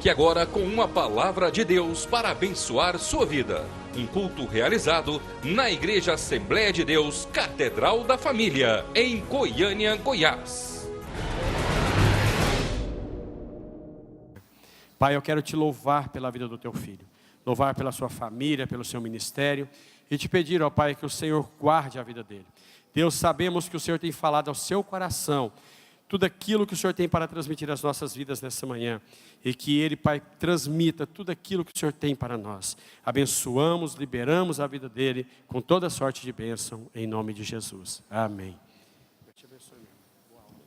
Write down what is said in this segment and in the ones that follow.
Fique agora com uma palavra de Deus para abençoar sua vida. Um culto realizado na Igreja Assembleia de Deus, Catedral da Família, em Goiânia, Goiás. Pai, eu quero te louvar pela vida do teu filho, louvar pela sua família, pelo seu ministério, e te pedir, ó Pai, que o Senhor guarde a vida dele. Deus, sabemos que o Senhor tem falado ao seu coração, tudo aquilo que o Senhor tem para transmitir às nossas vidas nessa manhã, e que Ele, Pai, transmita tudo aquilo que o Senhor tem para nós. Abençoamos, liberamos a vida dele com toda sorte de bênção, em nome de Jesus. Amém. Eu te abençoe, meu irmão.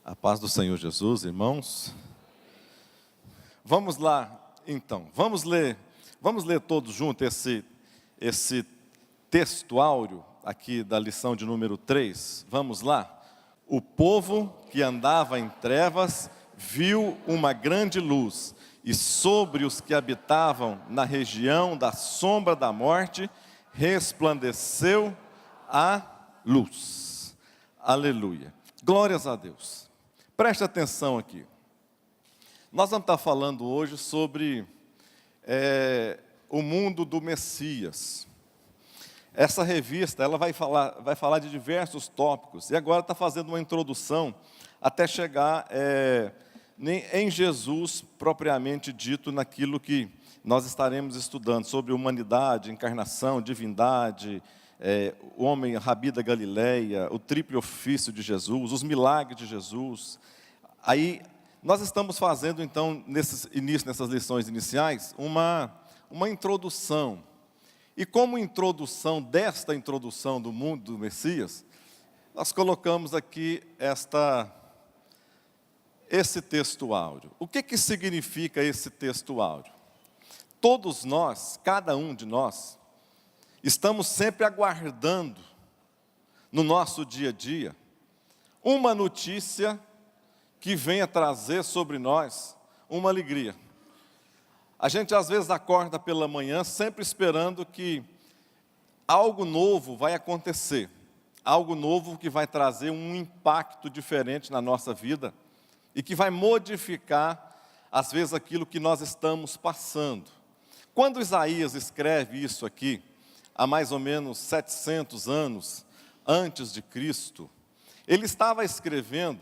A paz do Senhor Jesus, irmãos. Vamos lá, então, vamos ler todos juntos esse texto áureo aqui da lição de número 3, vamos lá. O povo que andava em trevas viu uma grande luz, e sobre os que habitavam na região da sombra da morte, resplandeceu a luz. Aleluia. Glórias a Deus. Preste atenção aqui. Nós vamos estar falando hoje sobre o mundo do Messias. Essa revista, ela vai falar de diversos tópicos, e agora está fazendo uma introdução até chegar em Jesus, propriamente dito, naquilo que nós estaremos estudando, sobre humanidade, encarnação, divindade, o homem Rabi da Galileia, o triplo ofício de Jesus, os milagres de Jesus. Aí, nós estamos fazendo, então, nessas lições iniciais, uma introdução. E como introdução desta introdução do mundo do Messias, nós colocamos aqui esse texto áureo. O que significa esse texto áureo? Todos nós, cada um de nós, estamos sempre aguardando, no nosso dia a dia, uma notícia que venha trazer sobre nós uma alegria. A gente às vezes acorda pela manhã sempre esperando que algo novo vai acontecer, algo novo que vai trazer um impacto diferente na nossa vida e que vai modificar, às vezes, aquilo que nós estamos passando. Quando Isaías escreve isso aqui, há mais ou menos 700 anos antes de Cristo, ele estava escrevendo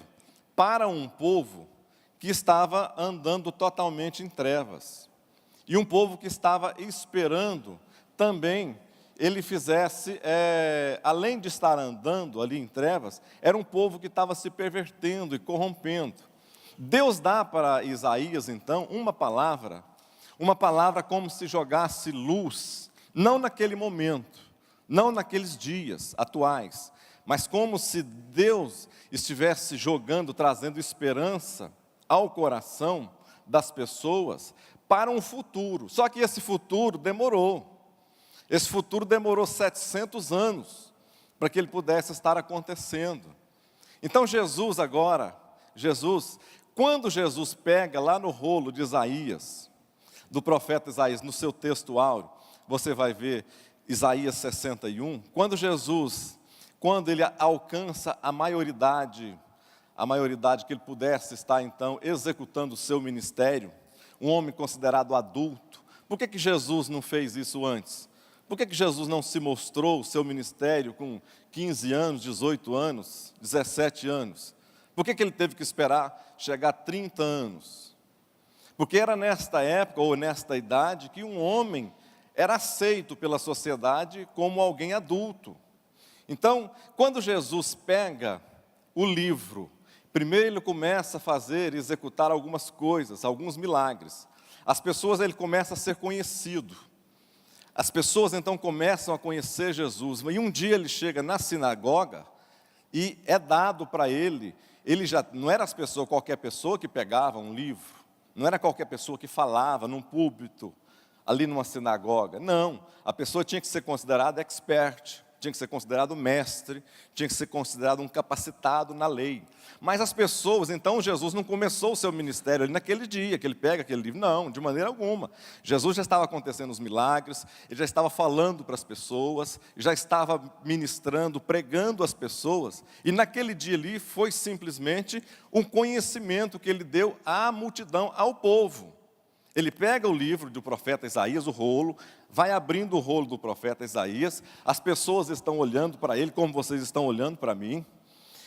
para um povo que estava andando totalmente em trevas. E um povo que estava esperando também ele fizesse, além de estar andando ali em trevas, era um povo que estava se pervertendo e corrompendo. Deus dá para Isaías, então, uma palavra como se jogasse luz, não naquele momento, não naqueles dias atuais, mas como se Deus estivesse jogando, trazendo esperança ao coração das pessoas, para um futuro. Só que esse futuro demorou. Esse futuro demorou 700 anos para que ele pudesse estar acontecendo. Então quando Jesus pega lá no rolo de Isaías, do profeta Isaías, no seu texto áureo, você vai ver Isaías 61, quando ele alcança a maioridade que ele pudesse estar então executando o seu ministério, um homem considerado adulto. Por que Jesus não fez isso antes? Por que Jesus não se mostrou o seu ministério com 15 anos, 18 anos, 17 anos? Por que ele teve que esperar chegar a 30 anos? Porque era nesta época, ou nesta idade, que um homem era aceito pela sociedade como alguém adulto. Então, quando Jesus pega o livro, primeiro ele começa a executar algumas coisas, alguns milagres. Ele começa a ser conhecido. As pessoas então começam a conhecer Jesus. E um dia ele chega na sinagoga e é dado para ele já não era qualquer pessoa que pegava um livro, não era qualquer pessoa que falava num púlpito, ali numa sinagoga. Não, a pessoa tinha que ser considerada expert, tinha que ser considerado mestre, tinha que ser considerado um capacitado na lei. Mas as pessoas, então Jesus não começou o seu ministério ali naquele dia, que ele pega aquele livro, não, de maneira alguma. Jesus já estava acontecendo os milagres, ele já estava falando para as pessoas, já estava ministrando, pregando às pessoas, e naquele dia ali foi simplesmente um conhecimento que ele deu à multidão, ao povo. Ele pega o livro do profeta Isaías, o rolo, vai abrindo o rolo do profeta Isaías, as pessoas estão olhando para ele como vocês estão olhando para mim.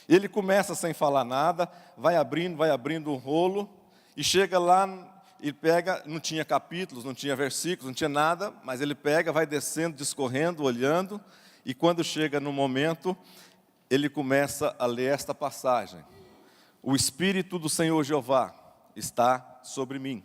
Ele começa sem falar nada, vai abrindo o rolo, e chega lá, ele pega, não tinha capítulos, não tinha versículos, não tinha nada, mas ele pega, vai descendo, discorrendo, olhando, e quando chega no momento, ele começa a ler esta passagem. O Espírito do Senhor Jeová está sobre mim,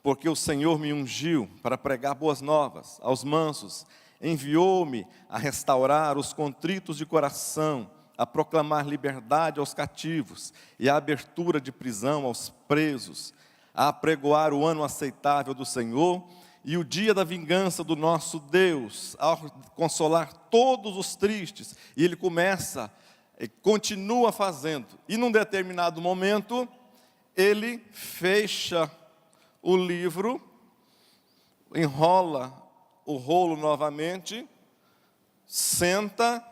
porque o Senhor me ungiu para pregar boas novas aos mansos, enviou-me a restaurar os contritos de coração, a proclamar liberdade aos cativos e a abertura de prisão aos presos, a apregoar o ano aceitável do Senhor e o dia da vingança do nosso Deus, a consolar todos os tristes. E ele começa, continua fazendo, e num determinado momento, ele fecha o livro, enrola o rolo novamente, senta,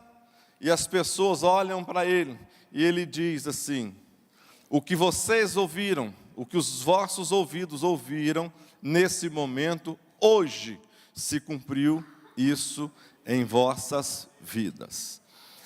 e as pessoas olham para ele, e ele diz assim: o que vocês ouviram, o que os vossos ouvidos ouviram, nesse momento, hoje, se cumpriu isso em vossas vidas.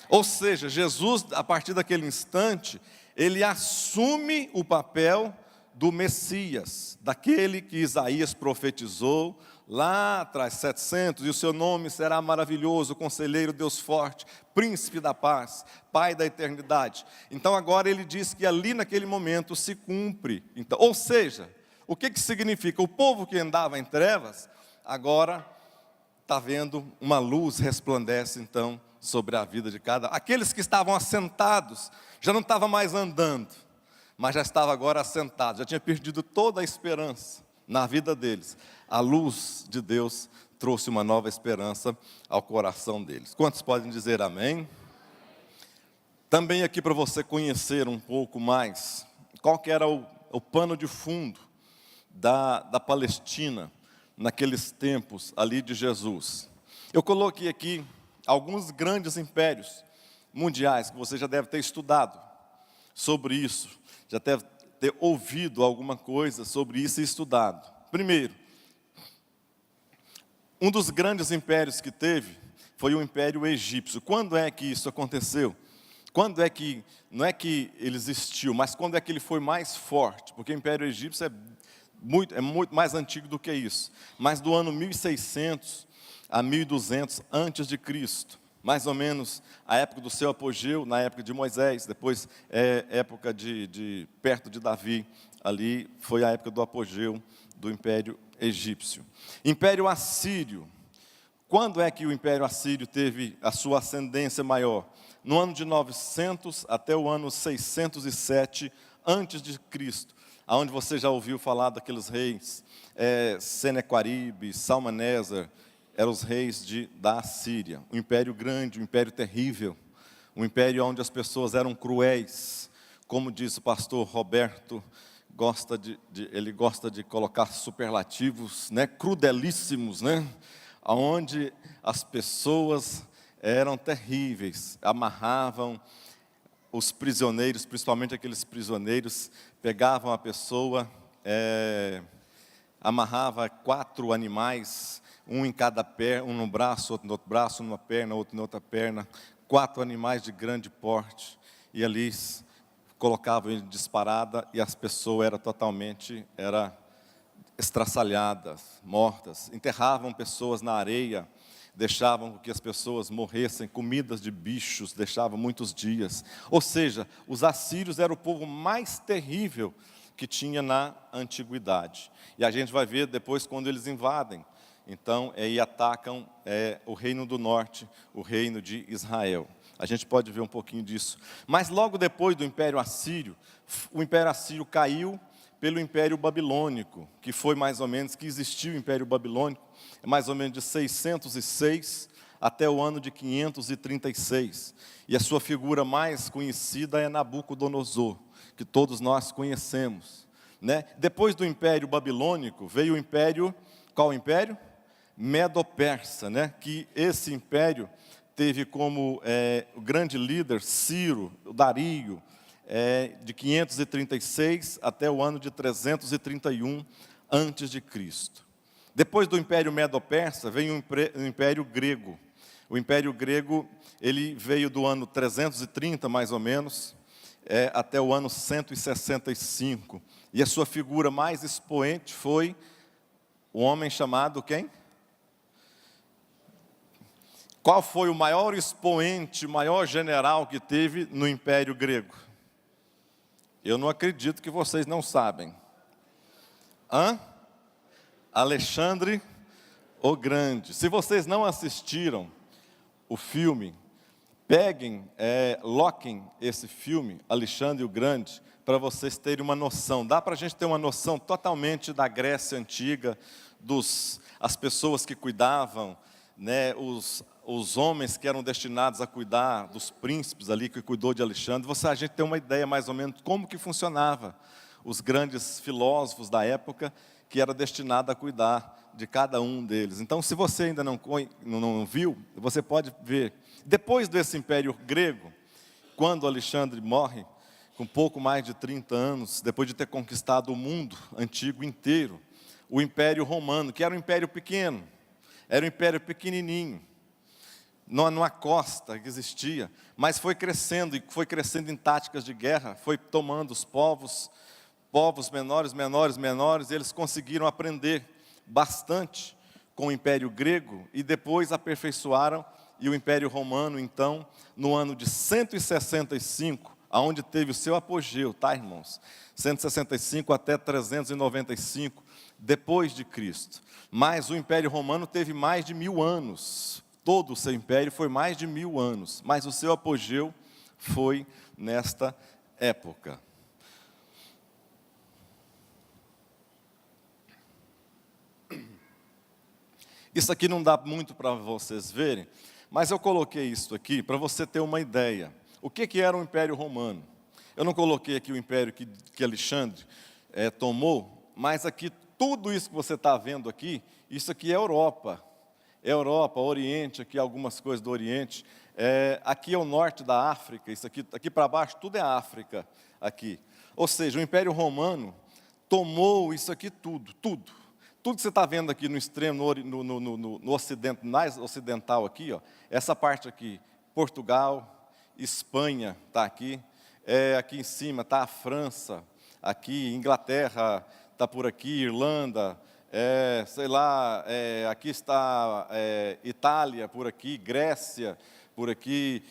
Ou seja, Jesus, a partir daquele instante, ele assume o papel do Messias, daquele que Isaías profetizou lá atrás, 700, e o seu nome será maravilhoso, conselheiro, Deus forte, príncipe da paz, pai da eternidade. Então agora ele diz que ali naquele momento se cumpre. Então, ou seja, o que significa? O povo que andava em trevas, agora está vendo uma luz resplandece então sobre a vida de cada. Aqueles que estavam assentados, já não estavam mais andando, mas já estava agora assentado, já tinha perdido toda a esperança na vida deles. A luz de Deus trouxe uma nova esperança ao coração deles. Quantos podem dizer amém? Também aqui para você conhecer um pouco mais, qual que era o pano de fundo da Palestina, naqueles tempos ali de Jesus. Eu coloquei aqui alguns grandes impérios mundiais, que você já deve ter estudado sobre isso, já deve ter ouvido alguma coisa sobre isso e estudado. Primeiro, um dos grandes impérios que teve foi o Império Egípcio. Quando é que isso aconteceu? Quando é que, não é que ele existiu, mas quando é que ele foi mais forte? Porque o Império Egípcio é muito mais antigo do que isso. Mas do ano 1600 a 1200 antes de Cristo, mais ou menos a época do seu apogeu, na época de Moisés, depois época perto de Davi, ali foi a época do apogeu do Império Egípcio. Império Assírio. Quando é que o Império Assírio teve a sua ascendência maior? No ano de 900 até o ano 607 antes de Cristo, aonde você já ouviu falar daqueles reis, Senequaribe, Salmaneser, eram os reis da Assíria. Um império grande, um império terrível, um império onde as pessoas eram cruéis, como diz o pastor Roberto, ele gosta de colocar superlativos, né, crudelíssimos, né, onde as pessoas eram terríveis, amarravam os prisioneiros, principalmente aqueles prisioneiros, pegavam a pessoa, amarrava 4 animais, um em cada perna, um no braço, outro no outro braço, numa perna, outro na outra perna, 4 animais de grande porte, e ali colocavam ele disparada, e as pessoas eram totalmente estraçalhadas, mortas. Enterravam pessoas na areia, deixavam que as pessoas morressem, comidas de bichos, deixavam muitos dias. Ou seja, os assírios eram o povo mais terrível que tinha na antiguidade. E a gente vai ver depois quando eles invadem. Então, e atacam o reino do norte, o reino de Israel. A gente pode ver um pouquinho disso. Mas logo depois do Império Assírio, o Império Assírio caiu pelo Império Babilônico, que foi mais ou menos, que existiu o Império Babilônico, mais ou menos de 606 até o ano de 536. E a sua figura mais conhecida é Nabucodonosor, que todos nós conhecemos, né? Depois do Império Babilônico, veio o Império, qual império? Medo-Persa, né? Que esse império teve como o grande líder Ciro, o Dario, de 536 até o ano de 331 antes de Cristo. Depois do Império Medo-Persa, vem o Império Grego. O Império Grego, ele veio do ano 330, mais ou menos, até o ano 165. E a sua figura mais expoente foi o homem chamado quem? Qual foi o maior expoente, o maior general que teve no Império Grego? Eu não acredito que vocês não sabem. Alexandre o Grande. Se vocês não assistiram o filme, peguem, loquem esse filme, Alexandre o Grande, para vocês terem uma noção. Dá para a gente ter uma noção totalmente da Grécia Antiga, as pessoas que cuidavam, né, os homens que eram destinados a cuidar dos príncipes ali, que cuidou de Alexandre. A gente tem uma ideia mais ou menos como que funcionava os grandes filósofos da época, que era destinado a cuidar de cada um deles. Então, se você ainda não viu, você pode ver. Depois desse Império Grego, quando Alexandre morre, com pouco mais de 30 anos, depois de ter conquistado o mundo antigo inteiro, o Império Romano, que era um império pequeno, era um império pequenininho, numa costa que existia, mas foi crescendo em táticas de guerra, foi tomando os povos menores, e eles conseguiram aprender bastante com o Império Grego e depois aperfeiçoaram, e o Império Romano, então, no ano de 165, aonde teve o seu apogeu, tá, irmãos? 165 até 395 depois de Cristo. Mas o Império Romano teve mais de 1000 anos. Todo o seu império foi mais de 1000 anos, mas o seu apogeu foi nesta época. Isso aqui não dá muito para vocês verem, mas eu coloquei isso aqui para você ter uma ideia. O que era o Império Romano? Eu não coloquei aqui o império que Alexandre tomou, mas aqui, tudo isso que você está vendo aqui, isso aqui é Europa. Europa, Oriente, aqui algumas coisas do Oriente. Aqui é o norte da África, isso aqui para baixo, tudo é África aqui. Ou seja, o Império Romano tomou isso aqui tudo. Tudo que você está vendo aqui no extremo, no ocidente, mais ocidental aqui, ó, essa parte aqui, Portugal, Espanha está aqui, aqui em cima está a França, aqui Inglaterra está por aqui, Irlanda, aqui está Itália por aqui, Grécia por aqui,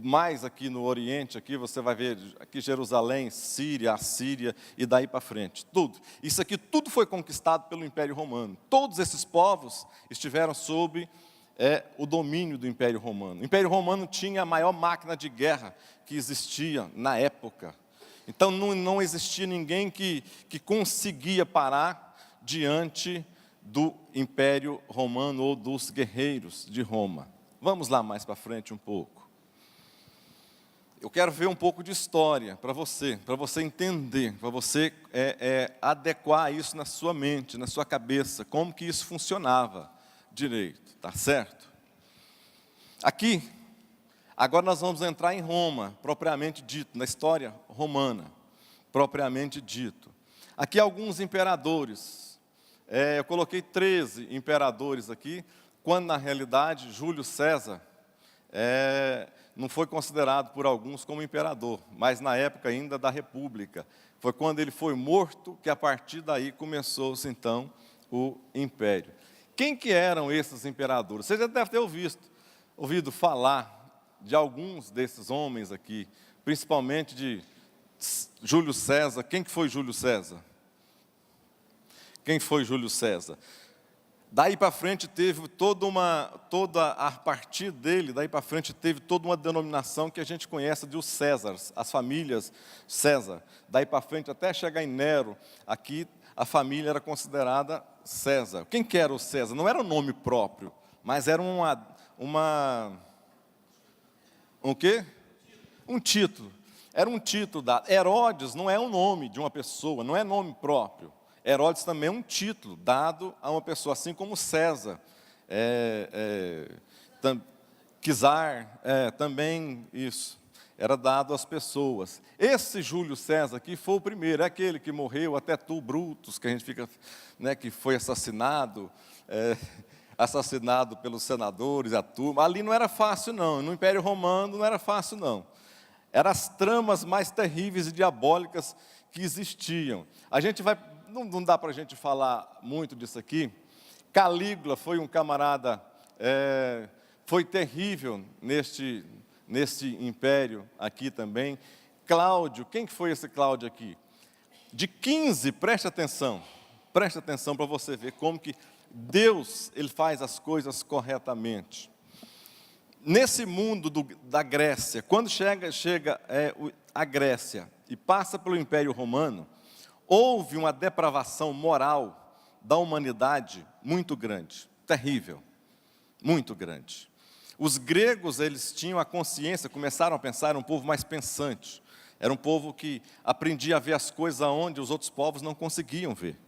mais aqui no Oriente, aqui você vai ver aqui Jerusalém, Síria, Assíria e daí para frente, tudo. Isso aqui tudo foi conquistado pelo Império Romano. Todos esses povos estiveram sob o domínio do Império Romano. O Império Romano tinha a maior máquina de guerra que existia na época. Então não existia ninguém que conseguia parar diante do Império Romano ou dos guerreiros de Roma. Vamos lá mais para frente um pouco. Eu quero ver um pouco de história para você entender, para você adequar isso na sua mente, na sua cabeça, como que isso funcionava direito, tá certo? Aqui, agora nós vamos entrar em Roma, propriamente dito, na história romana, propriamente dito. Aqui alguns imperadores, eu coloquei 13 imperadores aqui, quando na realidade Júlio César não foi considerado por alguns como imperador, mas na época ainda da República. Foi quando ele foi morto que a partir daí começou-se então o império. Quem que eram esses imperadores? Você já deve ter ouvido falar de alguns desses homens aqui, principalmente de Júlio César. Quem que foi Júlio César? Quem foi Júlio César? Daí para frente teve a partir dele, daí para frente teve toda uma denominação que a gente conhece de os Césares, as famílias César. Daí para frente até chegar em Nero, aqui a família era considerada César. Quem que era o César? Não era um nome próprio, mas era um quê? Um título. Era um título dado. Herodes não é o nome de uma pessoa, não é nome próprio. Herodes também é um título dado a uma pessoa, assim como César, Quizar, também isso, era dado às pessoas. Esse Júlio César aqui foi o primeiro, é aquele que morreu, até tu, Brutus, que a gente fica, né, que foi assassinado, assassinado pelos senadores, a turma. Ali não era fácil, não. No Império Romano não era fácil, não. Eram as tramas mais terríveis e diabólicas que existiam. A gente vai, não dá para a gente falar muito disso aqui. Calígula foi um camarada, foi terrível neste império aqui também. Cláudio, quem que foi esse Cláudio aqui? De 15, preste atenção para você ver como que Deus, Ele faz as coisas corretamente. Nesse mundo da Grécia, quando chega a Grécia e passa pelo Império Romano, houve uma depravação moral da humanidade muito grande, terrível, muito grande. Os gregos, eles tinham a consciência, começaram a pensar, era um povo mais pensante, era um povo que aprendia a ver as coisas onde os outros povos não conseguiam ver.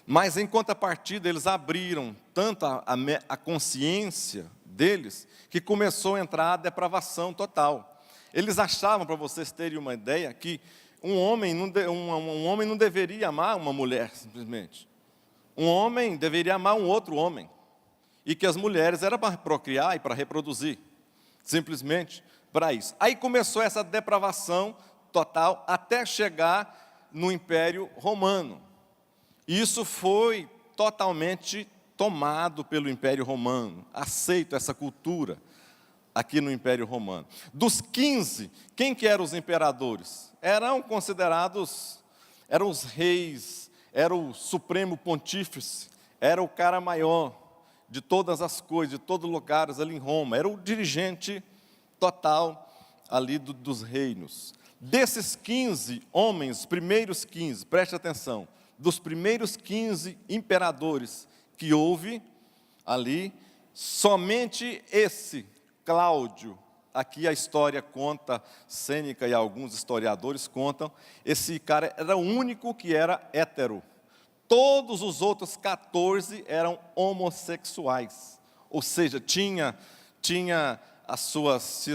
Mas, em contrapartida, eles abriram tanto a consciência deles, que começou a entrar a depravação total. Eles achavam, para vocês terem uma ideia, que um homem não deveria amar uma mulher, simplesmente. Um homem deveria amar um outro homem. E que as mulheres eram para procriar e para reproduzir. Simplesmente para isso. Aí começou essa depravação total, até chegar no Império Romano. Isso foi totalmente tomado pelo Império Romano, aceito essa cultura aqui no Império Romano. Dos 15, quem que eram os imperadores? Eram considerados, eram os reis, era o supremo pontífice, era o cara maior de todas as coisas, de todos os lugares ali em Roma, era o dirigente total ali dos reinos. Desses 15 homens, os primeiros 15, preste atenção, dos primeiros 15 imperadores que houve ali, somente esse Cláudio, aqui a história conta, Sêneca e alguns historiadores contam, esse cara era o único que era hétero. Todos os outros 14 eram homossexuais, ou seja, tinha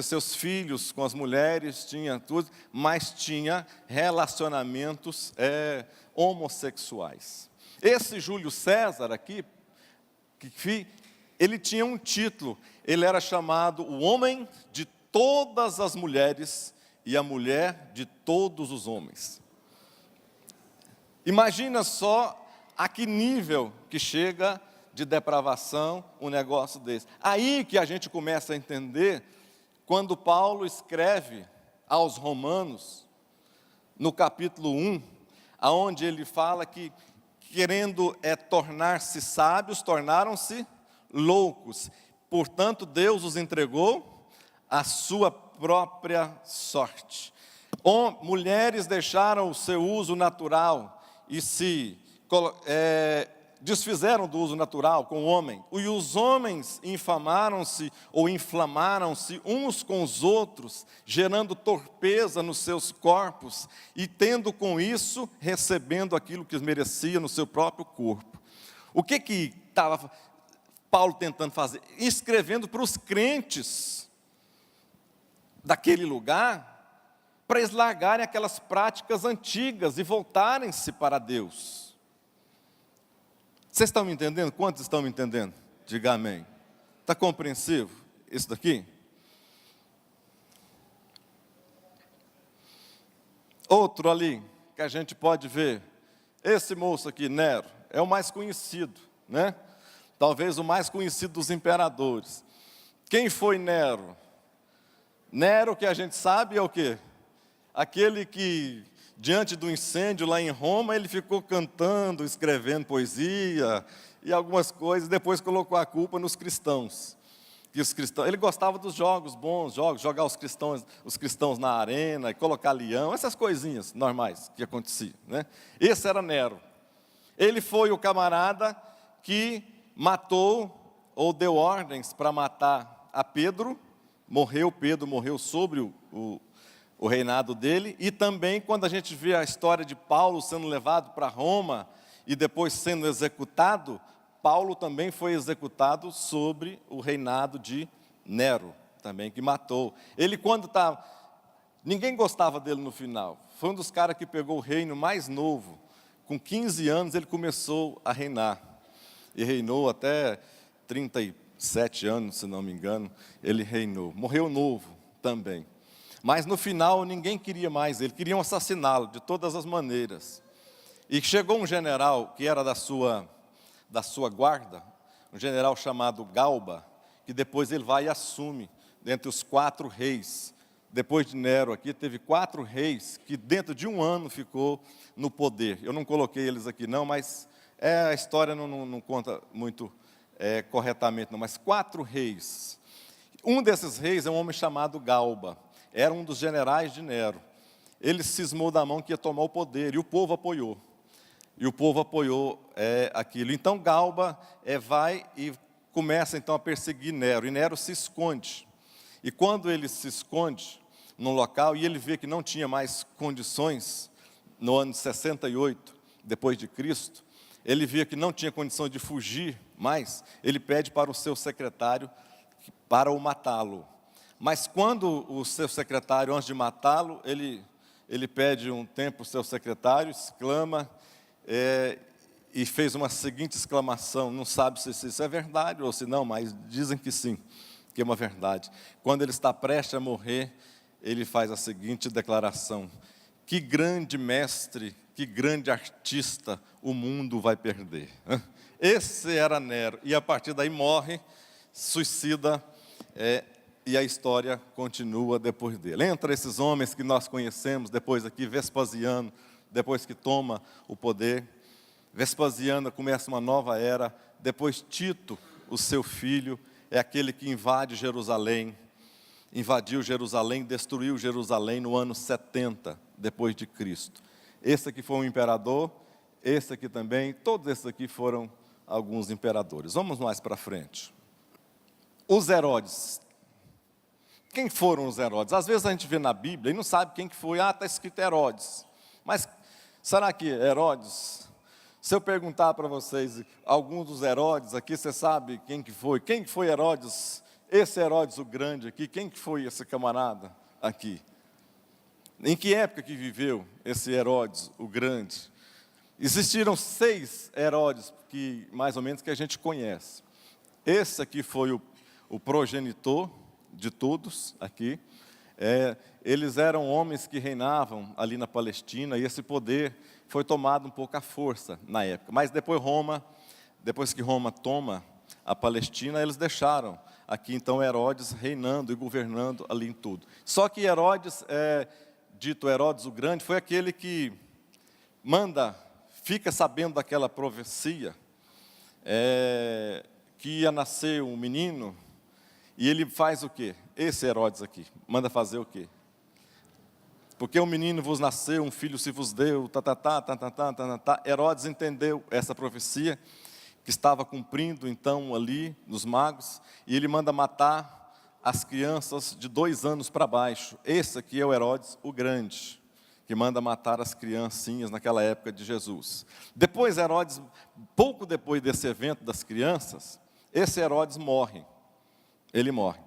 seus filhos com as mulheres, tinha tudo, mas tinha relacionamentos homossexuais. Esse Júlio César aqui, ele tinha um título, ele era chamado o homem de todas as mulheres e a mulher de todos os homens. Imagina só a que nível que chega de depravação um negócio desse. Aí que a gente começa a entender, quando Paulo escreve aos Romanos, no capítulo 1, aonde ele fala que, querendo tornar-se sábios, tornaram-se loucos. Portanto, Deus os entregou à sua própria sorte. Mulheres deixaram o seu uso natural e se desfizeram do uso natural com o homem. E os homens infamaram-se ou inflamaram-se uns com os outros, gerando torpeza nos seus corpos e tendo com isso, recebendo aquilo que merecia no seu próprio corpo. O que estava Paulo tentando fazer? Escrevendo para os crentes daquele lugar, para eles largarem aquelas práticas antigas e voltarem-se para Deus. Vocês estão me entendendo? Quantos estão me entendendo? Diga amém. Está compreensivo isso daqui? Outro ali, que a gente pode ver, esse moço aqui, Nero, é o mais conhecido, né? Talvez o mais conhecido dos imperadores. Quem foi Nero? Nero, que a gente sabe, é o quê? Aquele que, diante do incêndio lá em Roma, ele ficou cantando, escrevendo poesia e algumas coisas, depois colocou a culpa nos cristãos. Ele gostava dos jogos bons, jogar os cristãos na arena, e colocar leão, essas coisinhas normais que aconteciam, né? Esse era Nero. Ele foi o camarada que matou, ou deu ordens para matar a Pedro morreu sobre o reinado dele, e também quando a gente vê a história de Paulo sendo levado para Roma e depois sendo executado, Paulo também foi executado sobre o reinado de Nero, também que matou. Ele ninguém gostava dele no final, foi um dos caras que pegou o reino mais novo, com 15 anos ele começou a reinar, e reinou até 37 anos, se não me engano, ele reinou, morreu novo também. Mas no final ninguém queria mais ele, queriam assassiná-lo de todas as maneiras. E chegou um general que era da sua guarda, um general chamado Galba, que depois ele vai e assume, dentre os 4 reis. Depois de Nero aqui, teve 4 reis que dentro de um ano ficou no poder. Eu não coloquei eles aqui não, mas a história não conta muito corretamente não, mas 4 reis. Um desses reis é um homem chamado Galba. Era um dos generais de Nero. Ele cismou da mão que ia tomar o poder, e o povo apoiou. E o povo apoiou aquilo. Então Galba vai e começa então a perseguir Nero, e Nero se esconde. E quando ele se esconde num local, e ele vê que não tinha mais condições, no ano 68, depois de Cristo, ele via que não tinha condição de fugir mais, ele pede para o seu secretário para o matá-lo. Mas quando o seu secretário, antes de matá-lo, ele pede um tempo para o seu secretário, exclama, e fez uma seguinte exclamação, não sabe se isso é verdade ou se não, mas dizem que sim, que é uma verdade. Quando ele está prestes a morrer, ele faz a seguinte declaração: que grande mestre, que grande artista o mundo vai perder. Esse era Nero, e a partir daí morre, suicida, e a história continua depois dele. Entre esses homens que nós conhecemos, depois aqui Vespasiano, depois que toma o poder, Vespasiano começa uma nova era, depois Tito, o seu filho, é aquele que invadiu Jerusalém, destruiu Jerusalém no ano 70, depois de Cristo. Esse aqui foi um imperador, esse aqui também, todos esses aqui foram alguns imperadores. Vamos mais para frente. Os Herodes. Quem foram os Herodes? Às vezes a gente vê na Bíblia e não sabe quem que foi. Está escrito Herodes. Mas será que Herodes? Se eu perguntar para vocês, alguns dos Herodes aqui, você sabe quem que foi? Quem que foi Herodes? Esse Herodes o Grande aqui, quem que foi esse camarada aqui? Em que época que viveu esse Herodes o Grande? Existiram 6 Herodes, que, mais ou menos, que a gente conhece. Esse aqui foi o progenitor de todos aqui. Eles eram homens que reinavam ali na Palestina, e esse poder foi tomado um pouco à força na época. Mas depois que Roma toma a Palestina, eles deixaram aqui então Herodes reinando e governando ali em tudo. Só que Herodes, dito Herodes o Grande, foi aquele que fica sabendo daquela profecia, que ia nascer um menino, e ele faz o quê? Esse Herodes aqui, manda fazer o quê? Porque um menino vos nasceu, um filho se vos deu, Herodes entendeu essa profecia, que estava cumprindo então ali nos magos, e ele manda matar as crianças de 2 anos para baixo. Esse aqui é o Herodes o Grande, que manda matar as criancinhas naquela época de Jesus. Depois Herodes, pouco depois desse evento das crianças, esse Herodes morre. Ele morre.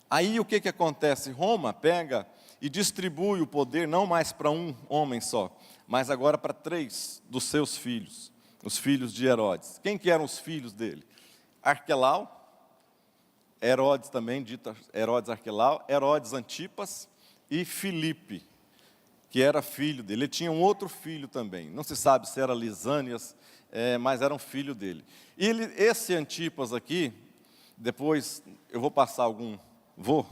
Aí o que acontece? Roma pega e distribui o poder não mais para um homem só, mas agora para 3 dos seus filhos, os filhos de Herodes. Quem que eram os filhos dele? Arquelau, Herodes também, dito Herodes Arquelau, Herodes Antipas e Filipe, que era filho dele. Ele tinha um outro filho também, não se sabe se era Lisânias, mas era um filho dele. E esse Antipas aqui, depois eu vou passar algum... Vou.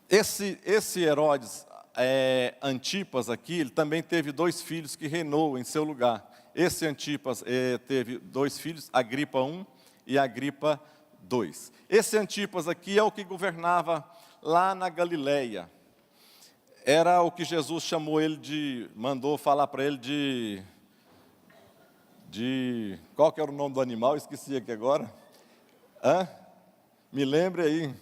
Esse Herodes Antipas aqui, ele também teve 2 filhos que reinou em seu lugar. Esse Antipas teve 2 filhos, Agripa I e Agripa II. Esse Antipas aqui é o que governava lá na Galileia. Era o que Jesus chamou ele mandou falar para ele qual que era o nome do animal? Esqueci aqui agora. Hã? Me lembre aí.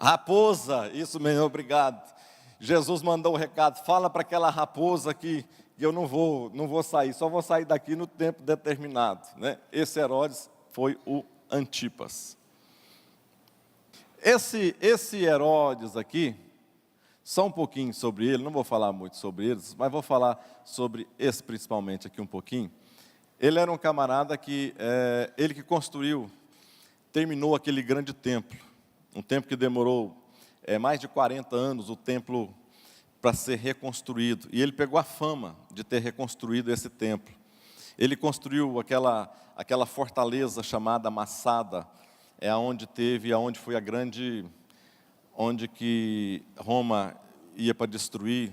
Raposa, isso mesmo, obrigado. Jesus mandou o recado, fala para aquela raposa que eu não vou sair, só vou sair daqui no tempo determinado, né? Esse Herodes foi o Antipas. Esse Herodes aqui, só um pouquinho sobre ele, não vou falar muito sobre eles, mas vou falar sobre esse principalmente aqui um pouquinho. Ele era um camarada que, ele que construiu, terminou aquele grande templo, um templo que demorou mais de 40 anos, o templo para ser reconstruído. E ele pegou a fama de ter reconstruído esse templo. Ele construiu aquela fortaleza chamada Massada, aonde foi a grande, onde que Roma ia para destruir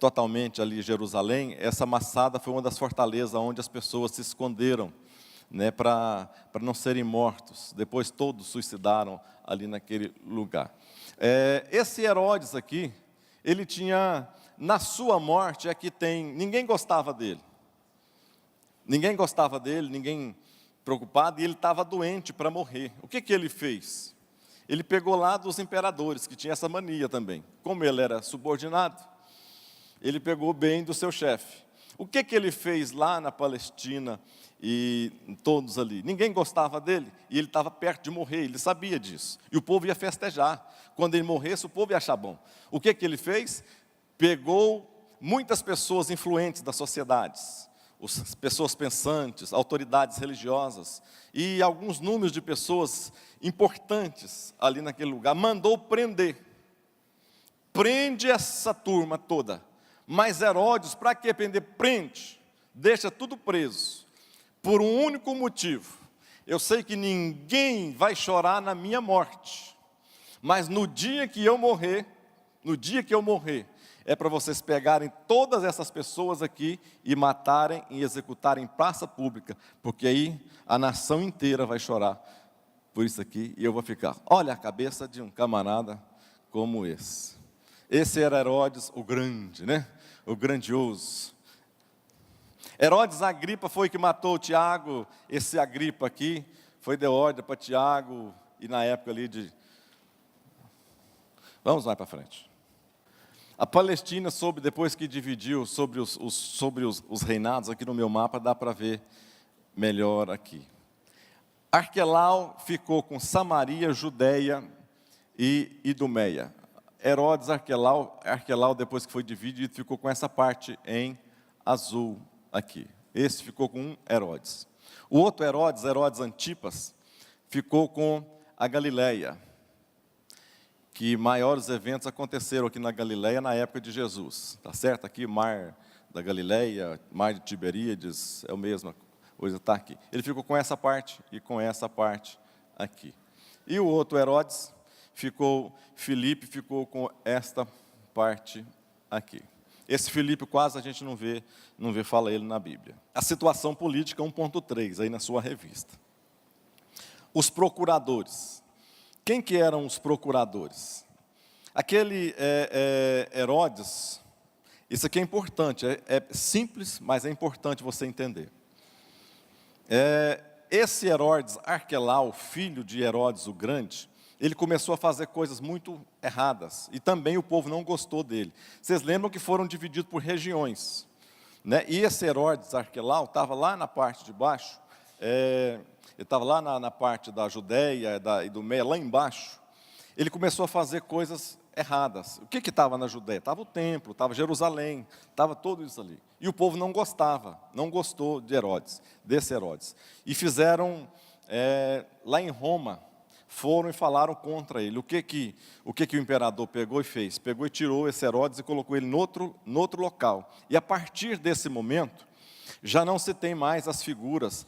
totalmente ali Jerusalém. Essa Massada foi uma das fortalezas onde as pessoas se esconderam, né, para não serem mortos. Depois todos suicidaram ali naquele lugar. Esse Herodes aqui, ele tinha, na sua morte, ninguém gostava dele. Ninguém gostava dele, ninguém preocupado, e ele estava doente para morrer. O que ele fez? Ele pegou lá dos imperadores, que tinha essa mania também. Como ele era subordinado, ele pegou bem do seu chefe. O que ele fez lá na Palestina e todos ali? Ninguém gostava dele e ele estava perto de morrer, ele sabia disso. E o povo ia festejar. Quando ele morresse, o povo ia achar bom. O que ele fez? Pegou muitas pessoas influentes das sociedades, as pessoas pensantes, autoridades religiosas e alguns números de pessoas importantes ali naquele lugar, mandou prender. Prende essa turma toda. Mas Herodes, para que prender? Prende, deixa tudo preso, por um único motivo. Eu sei que ninguém vai chorar na minha morte, mas no dia que eu morrer, é para vocês pegarem todas essas pessoas aqui e matarem e executarem em praça pública, porque aí a nação inteira vai chorar por isso aqui, e eu vou ficar, olha a cabeça de um camarada como esse. Esse era Herodes o grande, né? O grandioso. Herodes Agripa foi que matou Tiago. Esse Agripa aqui foi de ordem para Tiago, e na época ali vamos mais para frente. A Palestina, depois que dividiu sobre os reinados, aqui no meu mapa dá para ver melhor aqui. Arquelau ficou com Samaria, Judeia e Idumeia. Herodes Arquelau, depois que foi dividido, ficou com essa parte em azul aqui. Esse ficou com um Herodes. O outro Herodes Antipas, ficou com a Galileia, que maiores eventos aconteceram aqui na Galileia na época de Jesus. Tá certo? Aqui, mar da Galileia, mar de Tiberíades, é a mesma coisa, está aqui. Ele ficou com essa parte e com essa parte aqui. E o outro Herodes, Filipe ficou com esta parte aqui. Esse Filipe quase a gente não vê fala ele na Bíblia. A situação política 1.3, aí na sua revista. Os procuradores. Quem que eram os procuradores? Aquele Herodes, isso aqui é importante, é simples, mas é importante você entender. Esse Herodes Arquelau, filho de Herodes o Grande, ele começou a fazer coisas muito erradas, e também o povo não gostou dele. Vocês lembram que foram divididos por regiões, né? E esse Herodes Arquelau estava lá na parte de baixo, ele estava lá na parte da Judeia, da Idumeia, lá embaixo. Ele começou a fazer coisas erradas. O que estava na Judeia? Estava o templo, estava Jerusalém, estava tudo isso ali. E o povo não gostou desse Herodes. E fizeram, lá em Roma, foram e falaram contra ele. O que o imperador pegou e fez? Pegou e tirou esse Herodes e colocou ele no outro local. E a partir desse momento, já não se tem mais as figuras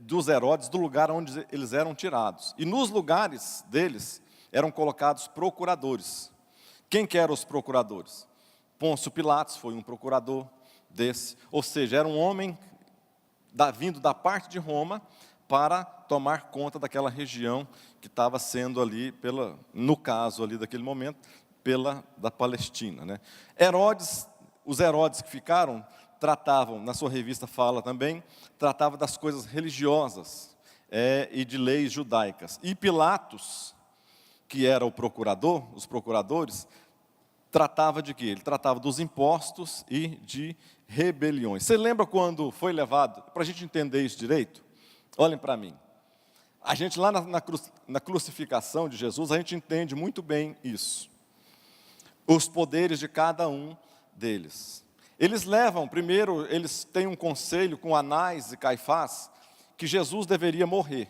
dos Herodes do lugar onde eles eram tirados. E nos lugares deles eram colocados procuradores. Quem que eram os procuradores? Pôncio Pilatos foi um procurador desse. Ou seja, era um homem vindo da parte de Roma para tomar conta daquela região que estava sendo ali, no caso ali daquele momento, da Palestina, né? Os Herodes que ficaram, tratavam, na sua revista fala também, tratava das coisas religiosas. e de leis judaicas. E Pilatos, que era o procurador, os procuradores, tratava de quê? Ele tratava dos impostos e de rebeliões. Você lembra quando foi levado, para a gente entender isso direito? Olhem para mim. A gente lá na crucificação de Jesus, a gente entende muito bem isso. Os poderes de cada um deles. Eles levam, primeiro, eles têm um conselho com Anás e Caifás, que Jesus deveria morrer.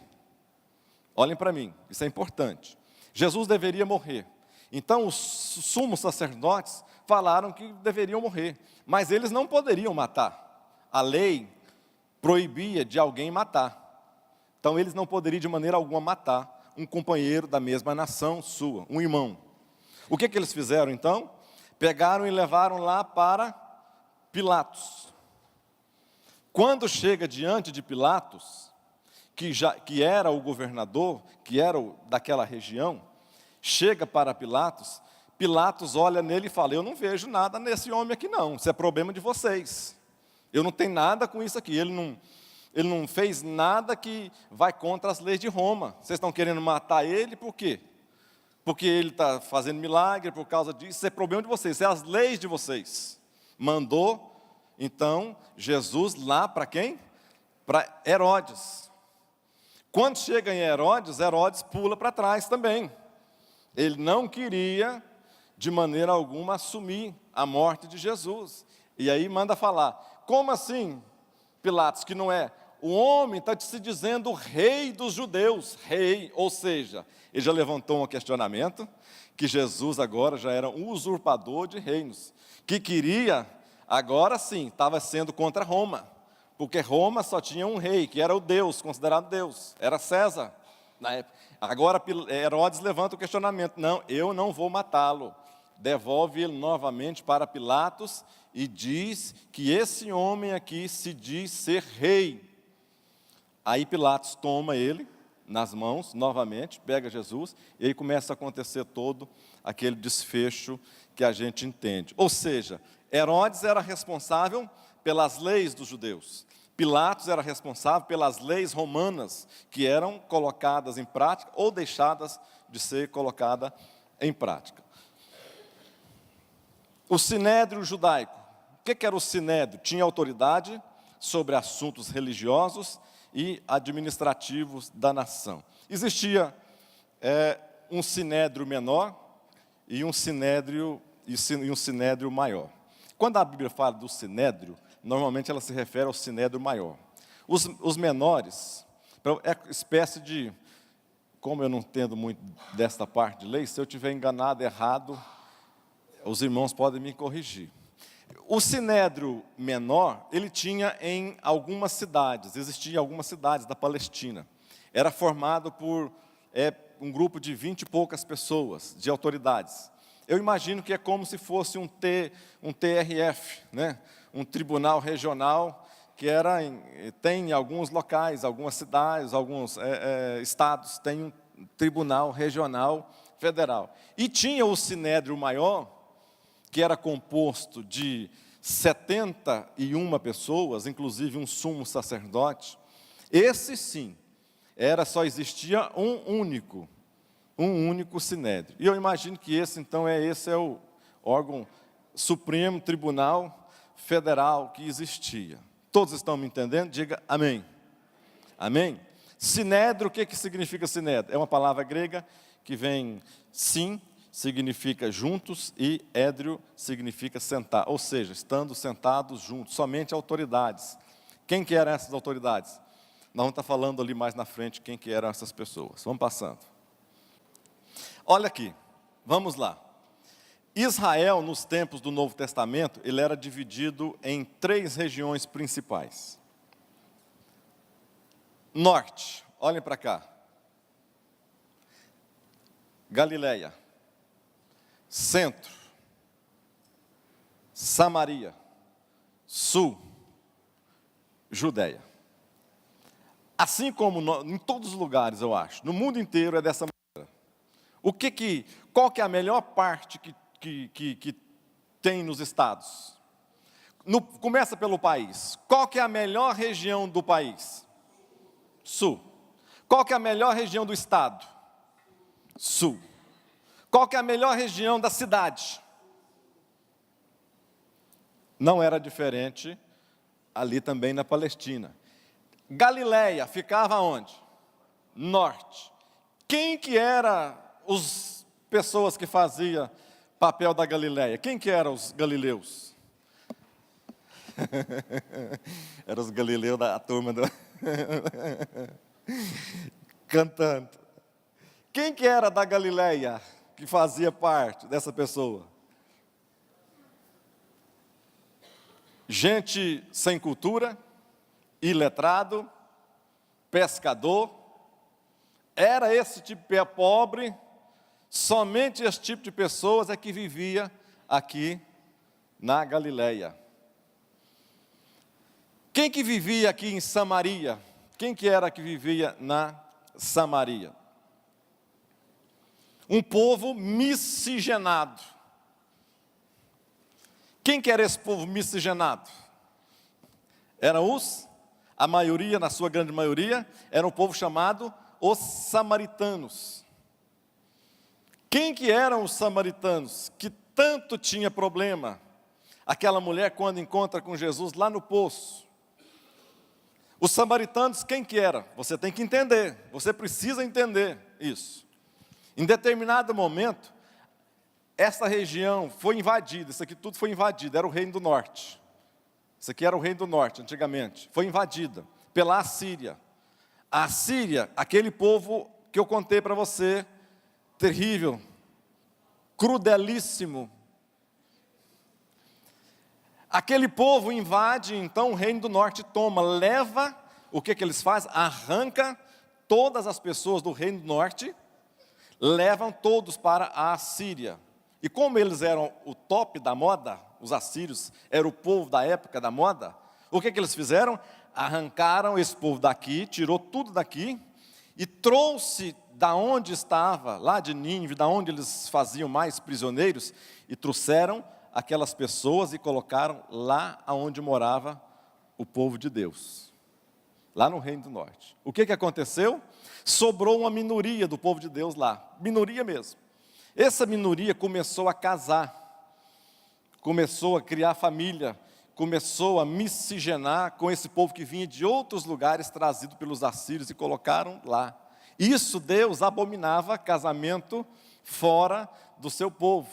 Olhem para mim, isso é importante. Jesus deveria morrer. Então, os sumos sacerdotes falaram que deveriam morrer, mas eles não poderiam matar. A lei proibia de alguém matar. Então, eles não poderiam de maneira alguma matar um companheiro da mesma nação sua, um irmão. O que eles fizeram então? Pegaram e levaram lá para Pilatos. Quando chega diante de Pilatos, que era o governador, que era daquela região, chega para Pilatos, Pilatos olha nele e fala: eu não vejo nada nesse homem aqui não, isso é problema de vocês. Eu não tenho nada com isso aqui, ele não fez nada que vai contra as leis de Roma. Vocês estão querendo matar ele por quê? Porque ele está fazendo milagre por causa disso, isso é problema de vocês, isso é as leis de vocês. Mandou, então, Jesus lá para quem? Para Herodes. Quando chega em Herodes, Herodes pula para trás também. Ele não queria, de maneira alguma, assumir a morte de Jesus. E aí manda falar: como assim, Pilatos, que não é? O homem está se dizendo rei dos judeus, rei, ou seja, ele já levantou um questionamento, que Jesus agora já era um usurpador de reinos, que queria, agora sim, estava sendo contra Roma, porque Roma só tinha um rei, que era o Deus, considerado Deus, era César, na época. Agora Herodes levanta o questionamento: não, eu não vou matá-lo, devolve ele novamente para Pilatos, e diz que esse homem aqui se diz ser rei. Aí Pilatos toma ele nas mãos, novamente, pega Jesus, e aí começa a acontecer todo aquele desfecho que a gente entende. Ou seja, Herodes era responsável pelas leis dos judeus. Pilatos era responsável pelas leis romanas, que eram colocadas em prática ou deixadas de ser colocadas em prática. O sinédrio judaico. O que era o sinédrio? Tinha autoridade sobre assuntos religiosos e administrativos da nação. Existia um sinédrio menor e um sinédrio maior. Quando a Bíblia fala do sinédrio, normalmente ela se refere ao sinédrio maior. Os menores, é espécie de, como eu não entendo muito desta parte de lei, se eu estiver enganado, errado, os irmãos podem me corrigir. O sinédrio menor, ele tinha em algumas cidades, existia em algumas cidades da Palestina. Era formado por um grupo de 20 e poucas pessoas, de autoridades. Eu imagino que é como se fosse um TRF, né? Um tribunal regional, que tem em alguns locais, algumas cidades, alguns estados, tem um tribunal regional federal. E tinha o sinédrio maior, que era composto de 71 pessoas, inclusive um sumo sacerdote. Esse sim, só existia um único sinédrio. E eu imagino que esse é o órgão Supremo Tribunal Federal que existia. Todos estão me entendendo? Diga amém. Amém? Sinédrio, o que significa sinédrio? É uma palavra grega que vem sim, significa juntos, e édrio significa sentar, ou seja, estando sentados juntos, somente autoridades. Quem que eram essas autoridades? Nós vamos estar falando ali mais na frente quem que eram essas pessoas. Vamos passando. Olha aqui, vamos lá. Israel, nos tempos do Novo Testamento, ele era dividido em 3 regiões principais. Norte, olhem para cá. Galileia. Centro, Samaria, Sul, Judeia. Assim como em todos os lugares, eu acho, no mundo inteiro é dessa maneira. Qual que é a melhor parte que tem nos estados? Começa pelo país. Qual que é a melhor região do país? Sul. Qual que é a melhor região do estado? Sul. Qual que é a melhor região da cidade? Não era diferente ali também na Palestina. Galileia ficava onde? Norte. Quem que era as pessoas que faziam papel da Galileia? Quem que eram os galileus? Eram os galileus da turma do... cantando. Quem que era da Galileia que fazia parte dessa pessoa? Gente sem cultura, iletrado, pescador. Era esse tipo de pobre, somente esse tipo de pessoas é que vivia aqui na Galileia. Quem que vivia aqui em Samaria? Quem que era que vivia na Samaria? Um povo miscigenado. Quem que era esse povo miscigenado? A maioria, na sua grande maioria, era um povo chamado os samaritanos. Quem que eram os samaritanos? Que tanto tinha problema. Aquela mulher quando encontra com Jesus lá no poço. Os samaritanos, quem que era? Você tem que entender, você precisa entender isso. Em determinado momento, essa região foi invadida, isso aqui tudo foi invadido, era o reino do norte. Isso aqui era o reino do norte, antigamente. Foi invadida pela Assíria. A Assíria, aquele povo que eu contei para você, terrível, crudelíssimo. Aquele povo invade, então, o reino do norte toma, leva, o que eles fazem? Arranca todas as pessoas do reino do norte, levam todos para a Assíria. E como eles eram o top da moda, os assírios eram o povo da época da moda, o que eles fizeram? Arrancaram esse povo daqui, tirou tudo daqui, e trouxe da onde estava, lá de Nínive, da onde eles faziam mais prisioneiros, e trouxeram aquelas pessoas e colocaram lá onde morava o povo de Deus, lá no Reino do Norte. O que aconteceu? Sobrou uma minoria do povo de Deus lá, minoria mesmo. Essa minoria começou a casar, começou a criar família, começou a miscigenar com esse povo que vinha de outros lugares trazido pelos assírios e colocaram lá. Isso Deus abominava casamento fora do seu povo.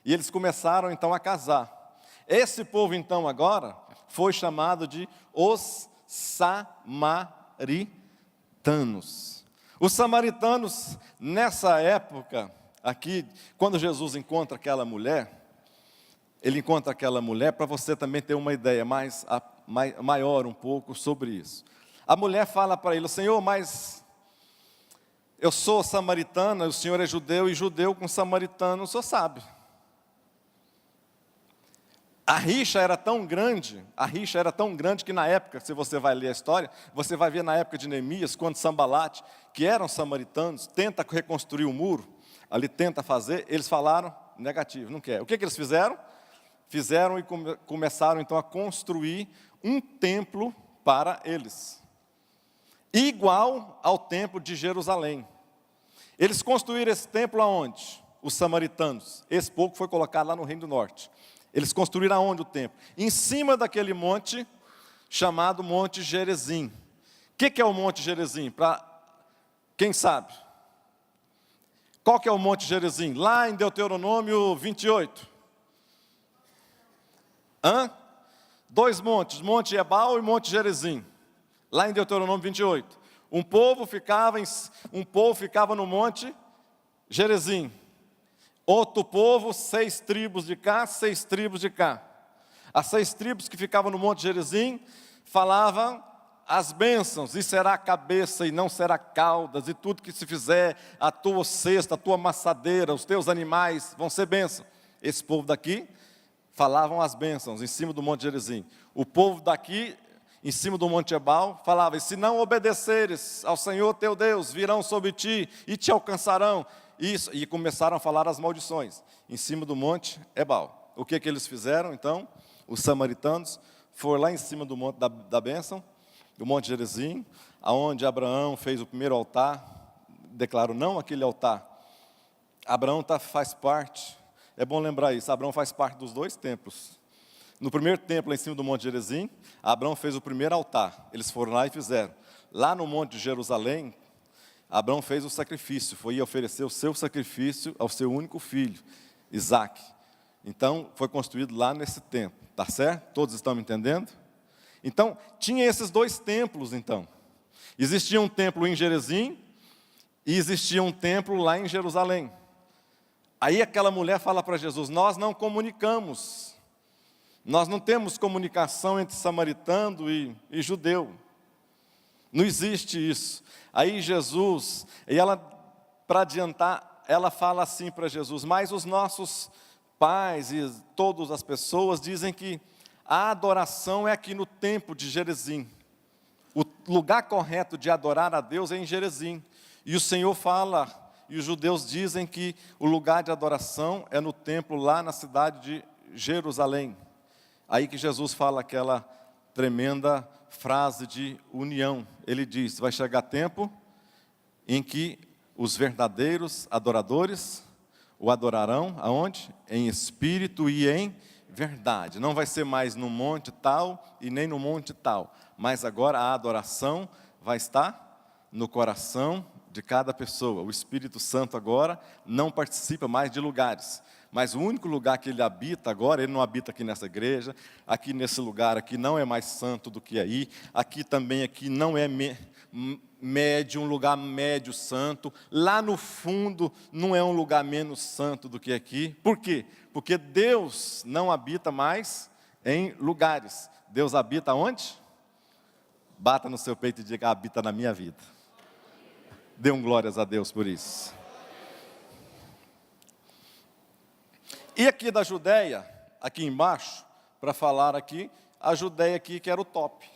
E eles começaram então a casar. Esse povo então agora foi chamado de os samaritanos. Os samaritanos nessa época aqui, quando Jesus encontra aquela mulher, ele encontra aquela mulher para você também ter uma ideia maior um pouco sobre isso. A mulher fala para ele: Senhor, mas eu sou samaritana, o senhor é judeu, e judeu com samaritano, o senhor sabe. A rixa era tão grande que na época, se você vai ler a história, você vai ver na época de Neemias, quando Sambalate, que eram samaritanos, tenta reconstruir o muro, ali tenta fazer, eles falaram, negativo, não quer. O que eles fizeram? Fizeram e começaram então a construir um templo para eles, igual ao templo de Jerusalém. Eles construíram esse templo aonde? Os samaritanos. Esse povo foi colocado lá no Reino do Norte. Eles construíram aonde o templo? Em cima daquele monte chamado Monte Gerizim. O que é o Monte Gerizim? Para quem sabe? Qual que é o Monte Gerizim? Lá em Deuteronômio 28. Dois montes, Monte Ebal e Monte Gerizim. Lá em Deuteronômio 28. Um povo ficava no Monte Gerizim. Outro povo, 6 tribos de cá, 6 tribos de cá. As 6 tribos que ficavam no Monte Gerizim falavam as bênçãos, e será cabeça e não será caudas, e tudo que se fizer, a tua cesta, a tua maçadeira, os teus animais vão ser bênçãos. Esse povo daqui falavam as bênçãos em cima do Monte Gerizim. O povo daqui, em cima do Monte Ebal, falava: e se não obedeceres ao Senhor teu Deus, virão sobre ti e te alcançarão. Isso, e começaram a falar as maldições em cima do Monte Ebal. O que eles fizeram então? Os samaritanos foram lá em cima do monte da bênção, do Monte Gerizim, aonde Abraão fez o primeiro altar, declaro não aquele altar. Abraão faz parte, é bom lembrar isso, Abraão faz parte dos dois templos. No primeiro templo, lá em cima do Monte Gerizim, Abraão fez o primeiro altar, eles foram lá e fizeram. Lá no Monte de Jerusalém, Abraão fez o sacrifício, foi oferecer o seu sacrifício ao seu único filho, Isaque. Então, foi construído lá nesse templo, tá certo? Todos estão me entendendo? Então, tinha esses dois templos, então. Existia um templo em Gerizim e existia um templo lá em Jerusalém. Aí aquela mulher fala para Jesus, nós não comunicamos, nós não temos comunicação entre samaritano e judeu. Não existe isso. Aí Jesus, e ela, para adiantar, ela fala assim para Jesus, mas os nossos pais e todas as pessoas dizem que a adoração é aqui no templo de Gerizim. O lugar correto de adorar a Deus é em Gerizim. E o Senhor fala, e os judeus dizem que o lugar de adoração é no templo lá na cidade de Jerusalém. Aí que Jesus fala aquela tremenda frase de união. Ele diz, vai chegar tempo em que os verdadeiros adoradores o adorarão, aonde? Em espírito e em verdade. Não vai ser mais no monte tal e nem no monte tal, mas agora a adoração vai estar no coração de cada pessoa. O Espírito Santo agora não participa mais de lugares, mas o único lugar que ele habita agora, ele não habita aqui nessa igreja, aqui nesse lugar aqui não é mais santo do que aí, aqui também aqui não é médio, um lugar médio santo, lá no fundo não é um lugar menos santo do que aqui. Por quê? Porque Deus não habita mais em lugares. Deus habita onde? Bata no seu peito e diga, habita na minha vida. Dê um glórias a Deus por isso. E aqui da Judéia, aqui embaixo, para falar aqui, a Judéia aqui que era o top.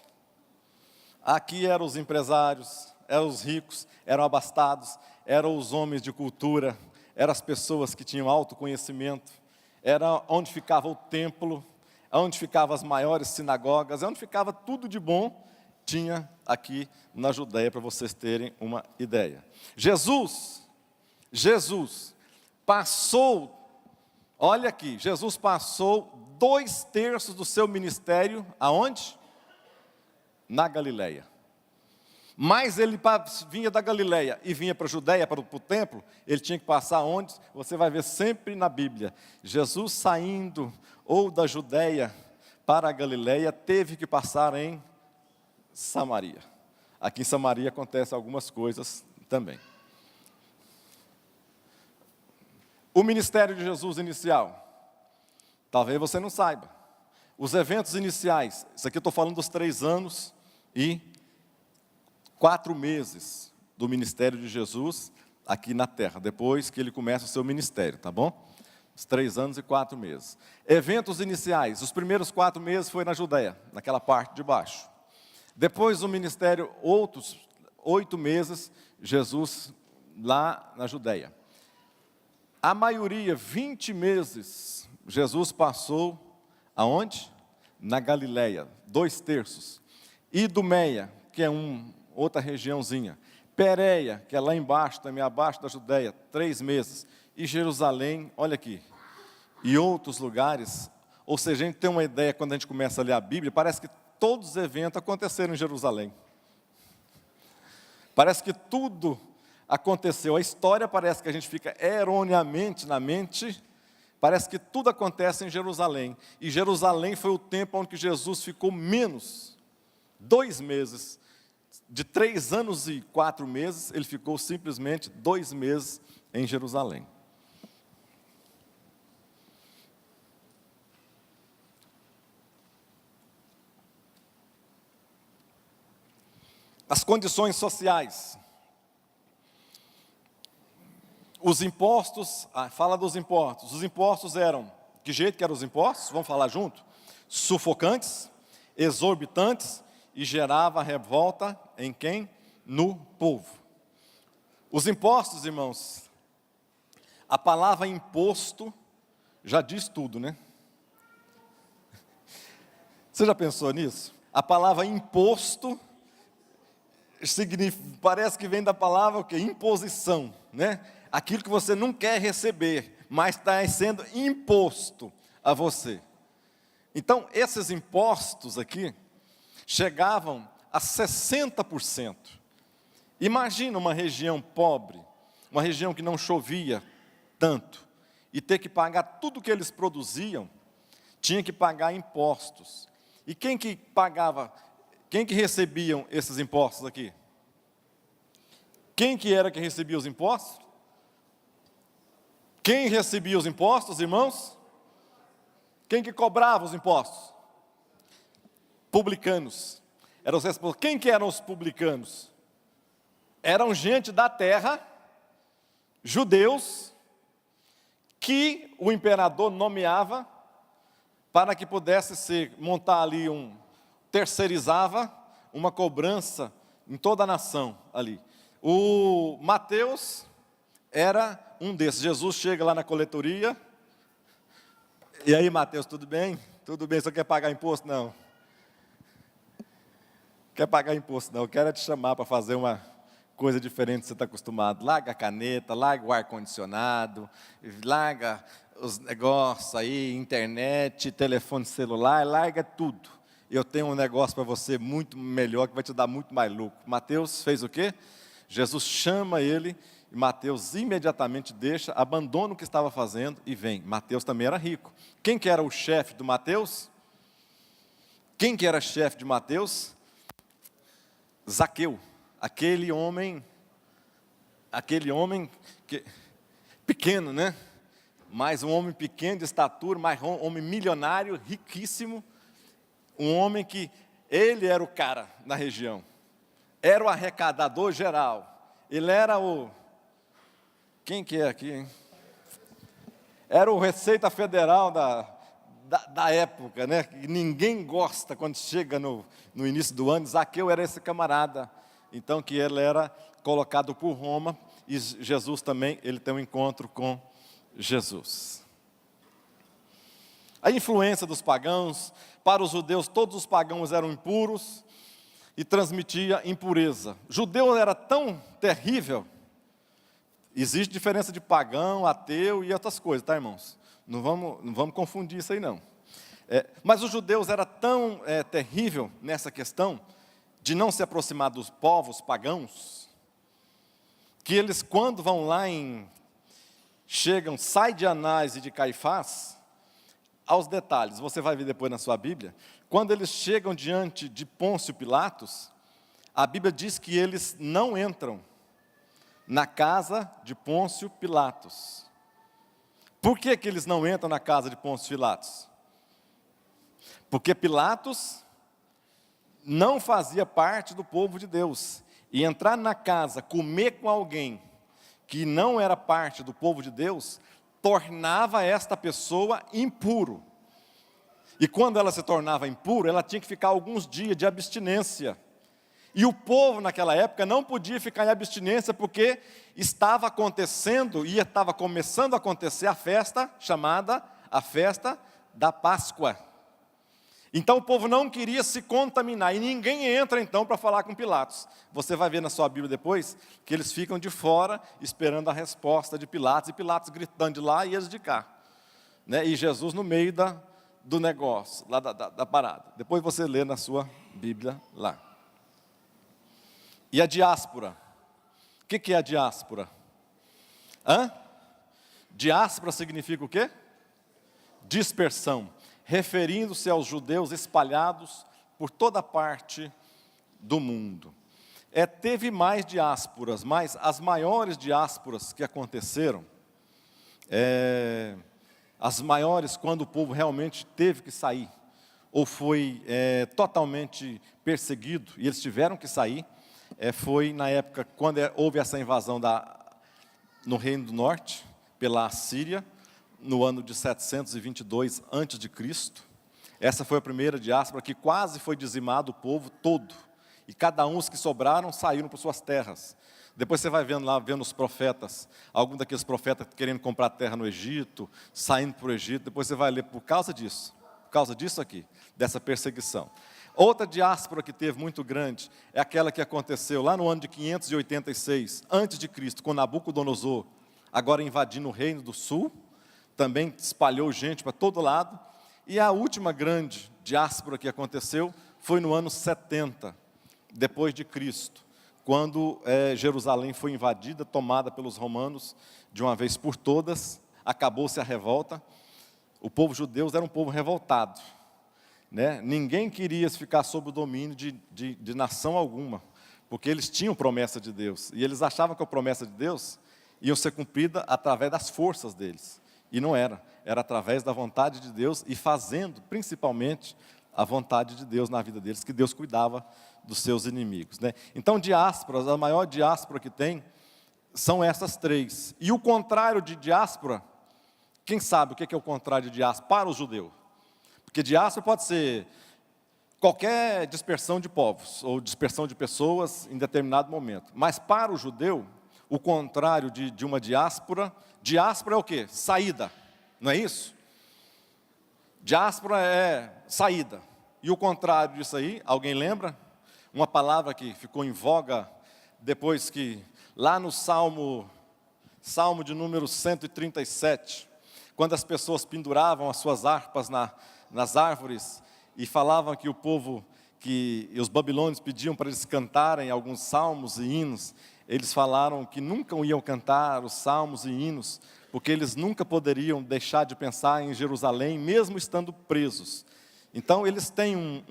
Aqui eram os empresários, eram os ricos, eram abastados, eram os homens de cultura, eram as pessoas que tinham autoconhecimento, era onde ficava o templo, onde ficavam as maiores sinagogas, onde ficava tudo de bom, tinha aqui na Judéia, para vocês terem uma ideia. Jesus passou, olha aqui, Jesus passou 2/3 do seu ministério, aonde? Na Galileia. Mas ele vinha da Galileia e vinha para a Judéia, para o templo, ele tinha que passar onde? Você vai ver sempre na Bíblia, Jesus saindo ou da Judéia para a Galileia, teve que passar em Samaria. Aqui em Samaria acontecem algumas coisas também. O ministério de Jesus inicial, talvez você não saiba. Os eventos iniciais, isso aqui eu estou falando dos 3 anos e 4 meses do ministério de Jesus aqui na terra, depois que ele começa o seu ministério, tá bom? Os 3 anos e 4 meses. Eventos iniciais, os primeiros 4 meses foi na Judéia, naquela parte de baixo. Depois do ministério, outros 8 meses, Jesus lá na Judéia. A maioria, 20 meses, Jesus passou aonde? Na Galileia, 2/3. Idumeia, que é outra regiãozinha. Pérea, que é lá embaixo, também abaixo da Judéia, 3 meses. E Jerusalém, olha aqui. E outros lugares. Ou seja, a gente tem uma ideia, quando a gente começa a ler a Bíblia, parece que todos os eventos aconteceram em Jerusalém. Parece que tudo aconteceu. A história parece que a gente fica erroneamente na mente. Parece que tudo acontece em Jerusalém. E Jerusalém foi o tempo onde Jesus ficou menos. 2 meses. De 3 anos e 4 meses, ele ficou simplesmente 2 meses em Jerusalém. As condições sociais. Os impostos, fala dos impostos. Os impostos eram, que jeito que eram os impostos? Vamos falar junto? Sufocantes, exorbitantes e gerava revolta em quem? No povo. Os impostos, irmãos, a palavra imposto já diz tudo, né? Você já pensou nisso? A palavra imposto parece que vem da palavra o quê? Imposição, né? Aquilo que você não quer receber, mas está sendo imposto a você. Então, esses impostos aqui chegavam a 60%. Imagina uma região pobre, uma região que não chovia tanto, e ter que pagar tudo que eles produziam, tinha que pagar impostos. E quem que pagava, quem que recebiam esses impostos aqui? Quem que era que recebia os impostos? Quem recebia os impostos, irmãos? Quem que cobrava os impostos? Publicanos. Eram os responsáveis. Quem que eram os publicanos? Eram gente da terra, judeus, que o imperador nomeava para que pudesse montar ali terceirizava uma cobrança em toda a nação ali. O Mateus era um desses. Jesus chega lá na coletoria. E aí, Mateus, tudo bem? Tudo bem, você quer pagar imposto? Não. Quer pagar imposto? Não, eu quero te chamar para fazer uma coisa diferente que você está acostumado. Larga a caneta, larga o ar-condicionado, larga os negócios aí, internet, telefone celular, larga tudo. Eu tenho um negócio para você muito melhor, que vai te dar muito mais lucro. Mateus fez o quê? Jesus chama ele, e Mateus imediatamente deixa, abandona o que estava fazendo e vem. Mateus também era rico. Quem que era o chefe do Mateus? Quem que era chefe de Mateus? Zaqueu, aquele homem pequeno, né? Mas um homem pequeno de estatura, mas um homem milionário, riquíssimo, um homem que ele era o cara na região, era o arrecadador geral, ele era quem que é aqui, hein? Era o Receita Federal da época, né? Ninguém gosta quando chega no início do ano. Zaqueu era esse camarada, então que ele era colocado por Roma, e Jesus também, ele tem um encontro com Jesus. A influência dos pagãos, para os judeus todos os pagãos eram impuros, e transmitia impureza. Judeu era tão terrível, existe diferença de pagão, ateu e outras coisas, tá, irmãos? Não vamos confundir isso aí, não. Mas os judeus era tão terrível nessa questão de não se aproximar dos povos pagãos, que eles, quando vão lá sai de Anás e de Caifás, aos detalhes, você vai ver depois na sua Bíblia, quando eles chegam diante de Pôncio Pilatos, a Bíblia diz que eles não entram na casa de Pôncio Pilatos. Por que que eles não entram na casa de Pôncio Pilatos? Porque Pilatos não fazia parte do povo de Deus. E entrar na casa, comer com alguém que não era parte do povo de Deus, tornava esta pessoa impuro. E quando ela se tornava impura, ela tinha que ficar alguns dias de abstinência. E o povo naquela época não podia ficar em abstinência porque estava acontecendo, e estava começando a acontecer a festa chamada a festa da Páscoa. Então o povo não queria se contaminar, e ninguém entra então para falar com Pilatos. Você vai ver na sua Bíblia depois, que eles ficam de fora esperando a resposta de Pilatos, e Pilatos gritando de lá e eles de cá, né? E Jesus no meio do negócio, lá da parada. Depois você lê na sua Bíblia lá. E a diáspora? O que é a diáspora? Diáspora significa o quê? Dispersão, referindo-se aos judeus espalhados por toda parte do mundo. Teve mais diásporas, mas as maiores diásporas que aconteceram, as maiores quando o povo realmente teve que sair, ou foi totalmente perseguido, e eles tiveram que sair, foi na época quando houve essa invasão no Reino do Norte, pela Assíria, no ano de 722 a.C. Essa foi a primeira diáspora que quase foi dizimado o povo todo. E cada um, os que sobraram, saíram para suas terras. Depois você vai vendo os profetas, alguns daqueles profetas querendo comprar terra no Egito, saindo para o Egito. Depois você vai ler por causa disso aqui, dessa perseguição. Outra diáspora que teve muito grande é aquela que aconteceu lá no ano de 586, antes de Cristo, com Nabucodonosor, agora invadindo o reino do sul, também espalhou gente para todo lado. E a última grande diáspora que aconteceu foi no ano 70, depois de Cristo, quando Jerusalém foi invadida, tomada pelos romanos de uma vez por todas, acabou-se a revolta. O povo judeu era um povo revoltado, né? Ninguém queria ficar sob o domínio de nação alguma, porque eles tinham promessa de Deus, e eles achavam que a promessa de Deus ia ser cumprida através das forças deles, e não era através da vontade de Deus, e fazendo principalmente a vontade de Deus na vida deles, que Deus cuidava dos seus inimigos, né? Então, diásporas, a maior diáspora que tem, são essas três. E o contrário de diáspora, quem sabe o que é o contrário de diáspora para o judeu? Porque diáspora pode ser qualquer dispersão de povos, ou dispersão de pessoas em determinado momento. Mas para o judeu, o contrário de uma diáspora é o quê? Saída, não é isso? Diáspora é saída. E o contrário disso aí, alguém lembra? Uma palavra que ficou em voga depois que, lá no Salmo de número 137, quando as pessoas penduravam as suas harpas nas árvores e falavam que o povo, que os babilônios pediam para eles cantarem alguns salmos e hinos, eles falaram que nunca iam cantar os salmos e hinos, porque eles nunca poderiam deixar de pensar em Jerusalém, mesmo estando presos. Então, eles têm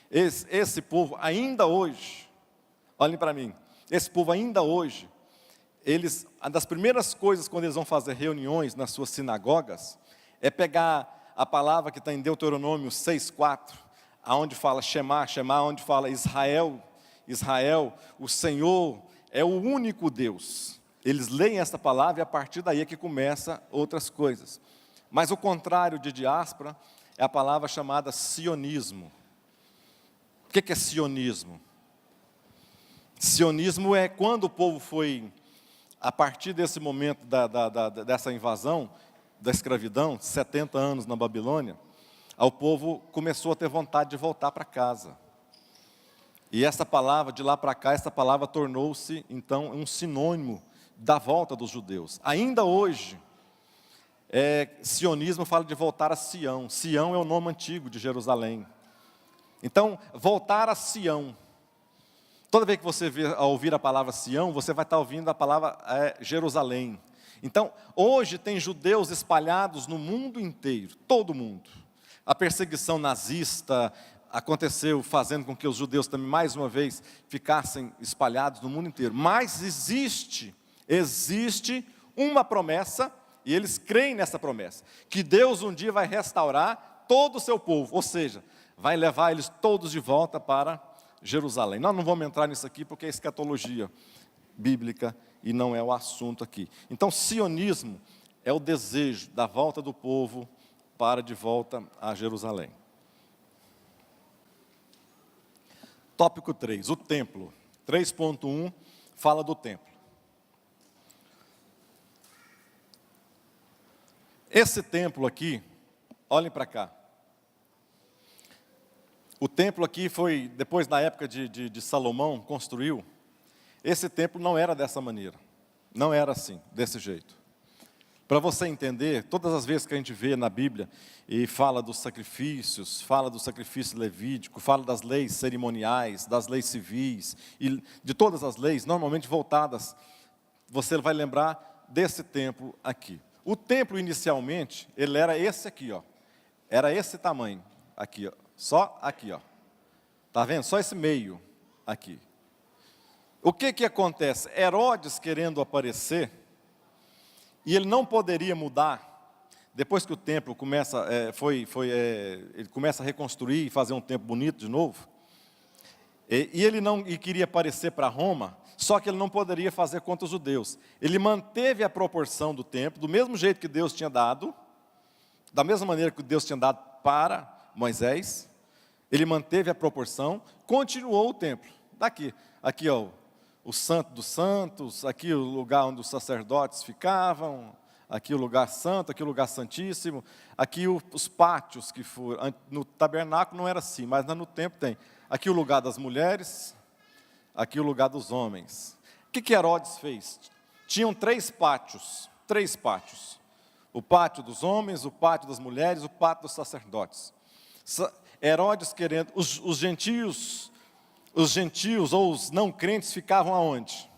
esse povo ainda hoje, olhem para mim, esse povo ainda hoje, uma das primeiras coisas quando eles vão fazer reuniões nas suas sinagogas, é pegar a palavra que está em Deuteronômio 6,4, aonde fala Shema, onde fala Israel, o Senhor é o único Deus. Eles leem essa palavra e a partir daí é que começa outras coisas. Mas o contrário de diáspora é a palavra chamada sionismo. O que é sionismo? Sionismo é quando o povo foi, a partir desse momento dessa invasão, da escravidão, 70 anos na Babilônia, o povo começou a ter vontade de voltar para casa. E essa palavra, de lá para cá, essa palavra tornou-se, então, um sinônimo da volta dos judeus. Ainda hoje, sionismo fala de voltar a Sião. Sião é o nome antigo de Jerusalém. Então, voltar a Sião. Toda vez que você ouvir a palavra Sião, você vai estar ouvindo a palavra Jerusalém. Então, hoje tem judeus espalhados no mundo inteiro, todo mundo. A perseguição nazista aconteceu fazendo com que os judeus também, mais uma vez, ficassem espalhados no mundo inteiro. Mas existe uma promessa, e eles creem nessa promessa, que Deus um dia vai restaurar todo o seu povo, ou seja, vai levar eles todos de volta para Jerusalém. Nós não vamos entrar nisso aqui porque é escatologia bíblica e não é o assunto aqui. Então, sionismo é o desejo da volta do povo para de volta a Jerusalém. Tópico 3, o templo. 3.1 fala do templo. Esse templo aqui, olhem para cá. O templo aqui foi, depois da época de Salomão, construiu. Esse templo não era dessa maneira. Não era assim, desse jeito. Para você entender, todas as vezes que a gente vê na Bíblia e fala dos sacrifícios, fala do sacrifício levítico, fala das leis cerimoniais, das leis civis, e de todas as leis, normalmente voltadas, você vai lembrar desse templo aqui. O templo, inicialmente, ele era esse aqui, ó. Era esse tamanho, aqui, ó. Só aqui, ó. Tá vendo? Só esse meio aqui. O que acontece? Herodes querendo aparecer, e ele não poderia mudar, depois que o templo começa, ele começa a reconstruir e fazer um templo bonito de novo, e ele não queria aparecer para Roma, só que ele não poderia fazer contra os judeus. Ele manteve a proporção do templo, do mesmo jeito que Deus tinha dado, da mesma maneira que Deus tinha dado para Moisés, ele manteve a proporção, continuou o templo. Aqui ó, o Santo dos Santos, aqui o lugar onde os sacerdotes ficavam, Aqui o lugar santo, aqui o lugar santíssimo, aqui os pátios que foram, no tabernáculo não era assim, mas no templo tem. Aqui o lugar das mulheres, aqui o lugar dos homens. O que Herodes fez? Tinham 3 pátios, o pátio dos homens, o pátio das mulheres, o pátio dos sacerdotes. Herodes querendo, os gentios ou os não crentes ficavam aonde?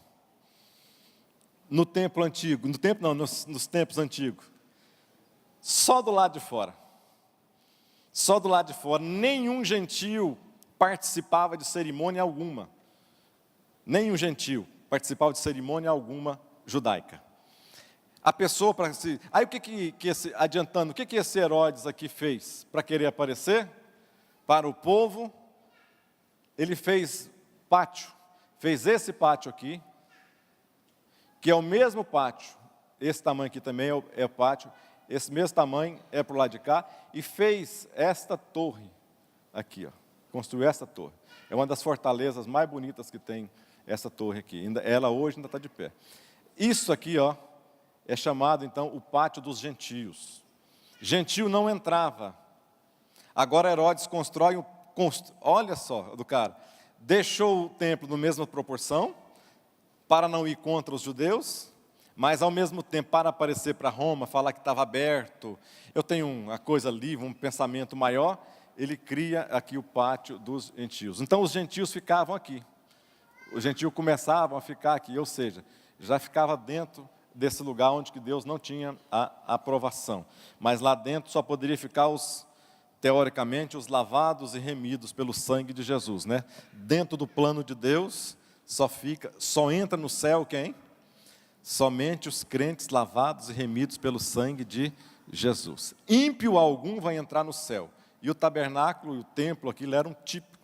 No templo antigo, no templo não, nos templos antigos. Só do lado de fora. Só do lado de fora. Nenhum gentio participava de cerimônia alguma. Nenhum gentio participava de cerimônia alguma judaica. A pessoa para se... Aí o que adiantando, o que esse Herodes aqui fez para querer aparecer? Para o povo, ele fez pátio. Fez esse pátio aqui, que é o mesmo pátio, esse tamanho aqui também é o pátio, esse mesmo tamanho é para o lado de cá, e fez esta torre aqui, ó, construiu essa torre. É uma das fortalezas mais bonitas que tem essa torre aqui, ela hoje ainda está de pé. Isso aqui, ó, é chamado então o pátio dos gentios. Gentio não entrava. Agora Herodes constrói, olha só do cara, deixou o templo na mesma proporção, para não ir contra os judeus, mas ao mesmo tempo para aparecer para Roma, falar que estava aberto, eu tenho uma coisa livre, um pensamento maior, ele cria aqui o pátio dos gentios. Então os gentios ficavam aqui, os gentios começavam a ficar aqui, ou seja, já ficava dentro desse lugar onde que Deus não tinha a aprovação, mas lá dentro só poderia ficar teoricamente, os lavados e remidos pelo sangue de Jesus, né? Dentro do plano de Deus, só entra no céu quem? Somente os crentes lavados e remidos pelo sangue de Jesus. Ímpio algum vai entrar no céu. E o tabernáculo e o templo aquilo era um tipo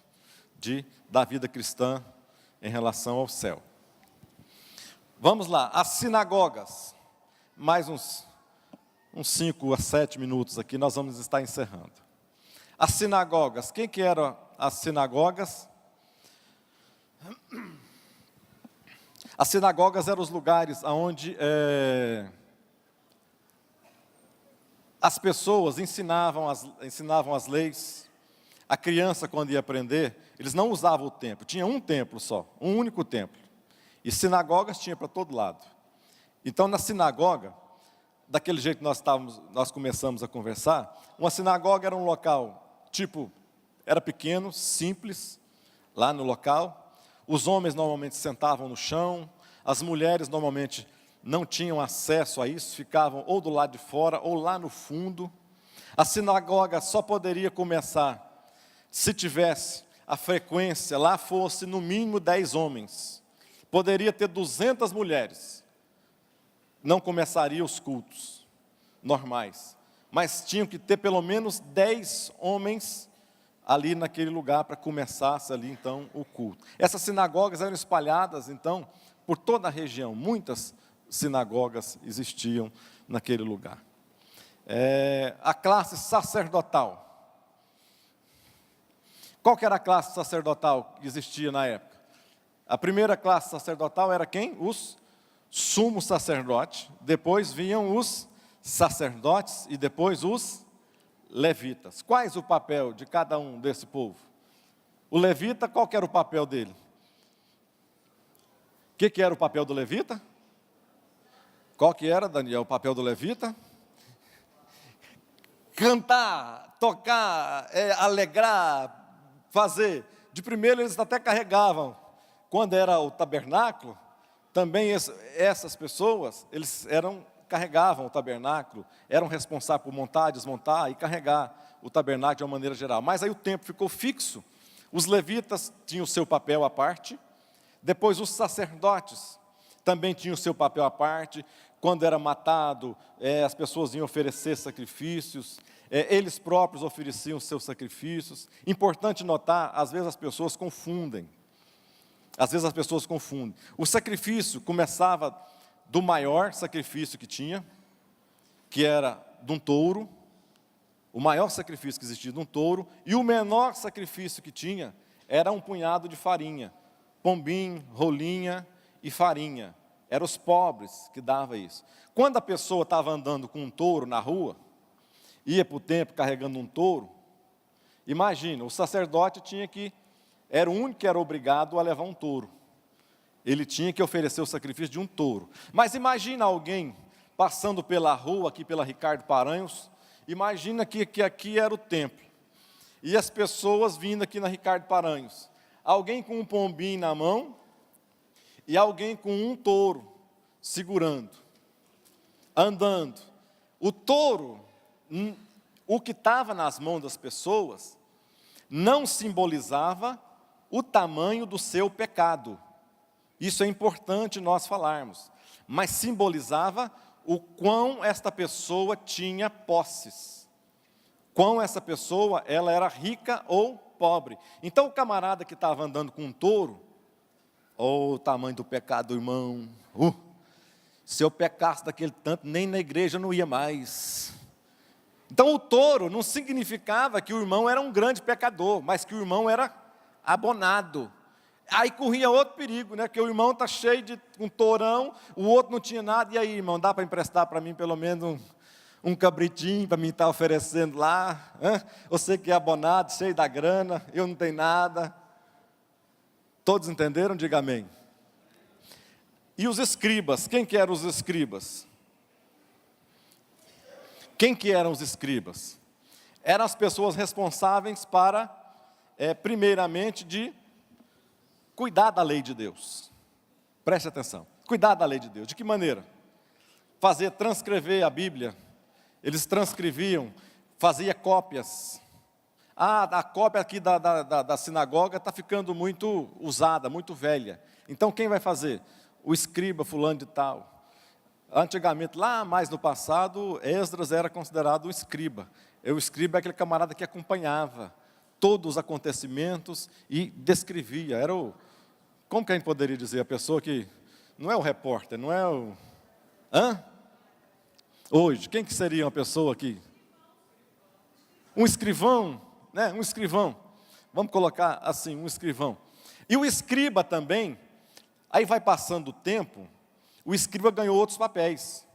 da vida cristã em relação ao céu. Vamos lá, as sinagogas. Mais uns 5 a 7 minutos aqui, nós vamos estar encerrando. As sinagogas, quem que eram as sinagogas? As sinagogas eram os lugares onde as pessoas ensinavam as leis. A criança, quando ia aprender, eles não usavam o templo, tinha um templo só, um único templo. E sinagogas tinha para todo lado. Então, na sinagoga, daquele jeito que nós começamos a conversar, uma sinagoga era um local, era pequeno, simples, lá no local. Os homens normalmente sentavam no chão, as mulheres normalmente não tinham acesso a isso, ficavam ou do lado de fora ou lá no fundo. A sinagoga só poderia começar se tivesse a frequência, lá fosse no mínimo 10 homens. Poderia ter 200 mulheres. Não começaria os cultos normais, mas tinham que ter pelo menos 10 homens ali naquele lugar para começar-se ali então o culto. Essas sinagogas eram espalhadas então por toda a região, muitas sinagogas existiam naquele lugar. A classe sacerdotal. Qual que era a classe sacerdotal que existia na época? A primeira classe sacerdotal era quem? Os sumos sacerdotes, depois vinham os sacerdotes e depois os levitas. Quais o papel de cada um desse povo? O levita, qual que era o papel dele? O que era o papel do levita? Qual que era, Daniel, o papel do levita? Cantar, tocar, alegrar, fazer. De primeiro eles até carregavam. Quando era o tabernáculo, também essas pessoas, eles carregavam o tabernáculo, eram responsáveis por montar, desmontar e carregar o tabernáculo de uma maneira geral. Mas aí o tempo ficou fixo, os levitas tinham o seu papel à parte, depois os sacerdotes também tinham o seu papel à parte. Quando era matado, as pessoas iam oferecer sacrifícios, eles próprios ofereciam seus sacrifícios. Importante notar, às vezes as pessoas confundem. O sacrifício começava do maior sacrifício que tinha, que era de um touro, o maior sacrifício que existia de um touro, e o menor sacrifício que tinha era um punhado de farinha, pombinho, rolinha e farinha. eram os pobres que davam isso. Quando a pessoa estava andando com um touro na rua, ia para o templo carregando um touro, imagina, o sacerdote era o único que era obrigado a levar um touro. Ele tinha que oferecer o sacrifício de um touro. Mas imagina alguém passando pela rua, aqui pela Ricardo Paranhos, imagina que aqui era o templo, e as pessoas vindo aqui na Ricardo Paranhos, alguém com um pombinho na mão, e alguém com um touro, segurando, andando. O touro, o que estava nas mãos das pessoas, não simbolizava o tamanho do seu pecado. Isso é importante nós falarmos. Mas simbolizava o quão esta pessoa tinha posses. Quão essa pessoa, ela era rica ou pobre. Então o camarada que estava andando com um touro, o tamanho do pecado do irmão. Se eu pecasse daquele tanto, nem na igreja eu não ia mais. Então o touro não significava que o irmão era um grande pecador, mas que o irmão era abonado. Aí corria outro perigo, né? Que o irmão está cheio de um tourão, o outro não tinha nada. E aí, irmão, dá para emprestar para mim pelo menos um cabritinho para mim estar oferecendo lá? Você que é abonado, cheio da grana, eu não tenho nada. Todos entenderam? Diga amém. E os escribas, quem que eram os escribas? Quem que eram os escribas? Eram as pessoas responsáveis para, primeiramente, de cuidar da lei de Deus. Preste atenção. Cuidar da lei de Deus. De que maneira? Transcrever a Bíblia. Eles transcreviam, fazia cópias. A cópia aqui da sinagoga está ficando muito usada, muito velha. Então quem vai fazer? O escriba fulano de tal. Antigamente, lá mais no passado, Esdras era considerado o escriba. O escriba é aquele camarada que acompanhava todos os acontecimentos e descrevia. Como que a gente poderia dizer? A pessoa que não é o repórter, não é o... Hoje, quem que seria uma pessoa que... Um escrivão, né? Um escrivão. Vamos colocar assim, um escrivão. E o escriba também, aí vai passando o tempo, o escriba ganhou outros papéis,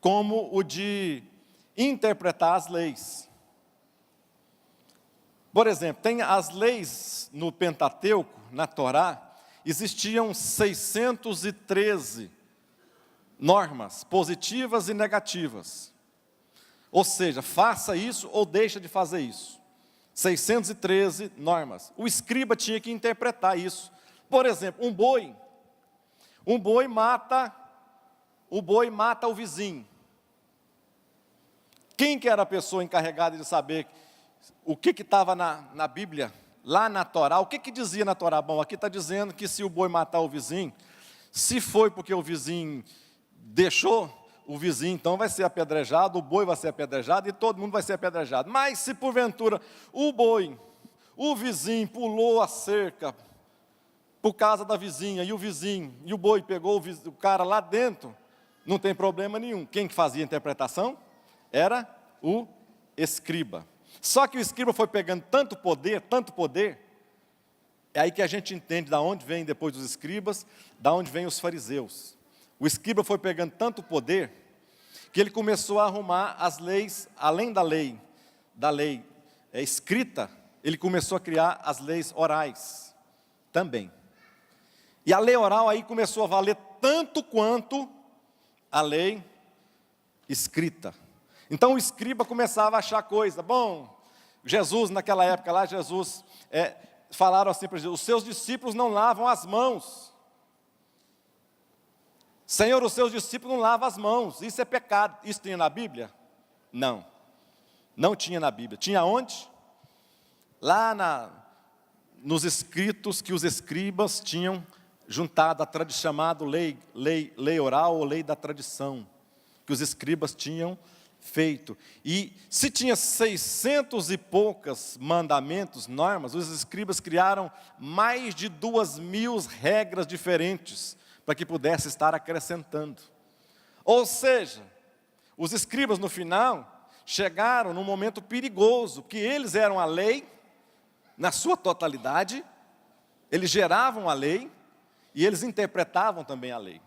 como o de interpretar as leis. Por exemplo, tem as leis no Pentateuco, na Torá, existiam 613 normas, positivas e negativas. Ou seja, faça isso ou deixa de fazer isso. 613 normas. O escriba tinha que interpretar isso. Por exemplo, um boi mata o vizinho. Quem que era a pessoa encarregada de saber o que estava na Bíblia, lá na Torá? O que dizia na Torá? Bom, aqui está dizendo que se o boi matar o vizinho, se foi porque o vizinho deixou, o vizinho então vai ser apedrejado, o boi vai ser apedrejado e todo mundo vai ser apedrejado. Mas se porventura o vizinho pulou a cerca por causa da vizinha, e o boi pegou o cara lá dentro, não tem problema nenhum. Quem que fazia a interpretação? Era o escriba. Só que o escriba foi pegando tanto poder, é aí que a gente entende de onde vem depois os escribas, de onde vem os fariseus. O escriba foi pegando tanto poder, que ele começou a arrumar as leis, além da lei escrita, ele começou a criar as leis orais também. E a lei oral aí começou a valer tanto quanto a lei escrita. Então o escriba começava a achar coisa. Bom, Jesus, naquela época lá, falaram assim para Jesus: os seus discípulos não lavam as mãos. Senhor, os seus discípulos não lavam as mãos, isso é pecado. Isso tinha na Bíblia? Não, não tinha na Bíblia. Tinha onde? Lá nos escritos que os escribas tinham juntado, a chamado lei oral ou lei da tradição, que os escribas tinham feito. E se tinha 600 e poucas mandamentos, normas, os escribas criaram mais de 2.000 regras diferentes, para que pudesse estar acrescentando. Ou seja, os escribas no final chegaram num momento perigoso, porque eles eram a lei na sua totalidade, eles geravam a lei e eles interpretavam também a lei.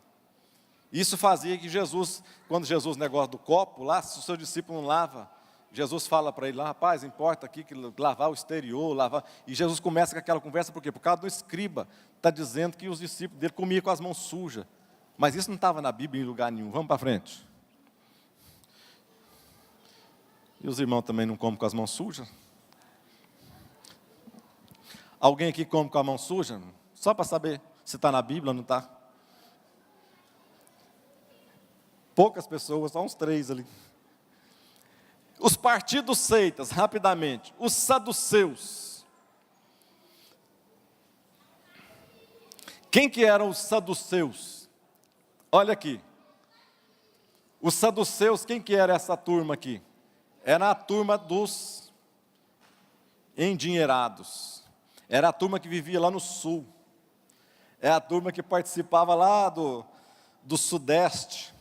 Isso fazia que Jesus, quando Jesus negócio do copo, lá, se o seu discípulo não lava, Jesus fala para ele lá, rapaz, importa aqui que lavar o exterior, lavar. E Jesus começa com aquela conversa, por quê? Por causa do escriba, está dizendo que os discípulos dele comiam com as mãos sujas. Mas isso não estava na Bíblia em lugar nenhum. Vamos para frente. E os irmãos também não comem com as mãos sujas? Alguém aqui come com a mão suja? Só para saber se está na Bíblia ou não está. Poucas pessoas, só uns 3 ali. Os partidos seitas, rapidamente. Os saduceus. Quem que eram os saduceus? Olha aqui. Os saduceus, quem que era essa turma aqui? Era a turma dos endinheirados. Era a turma que vivia lá no sul. É a turma que participava lá do sudeste,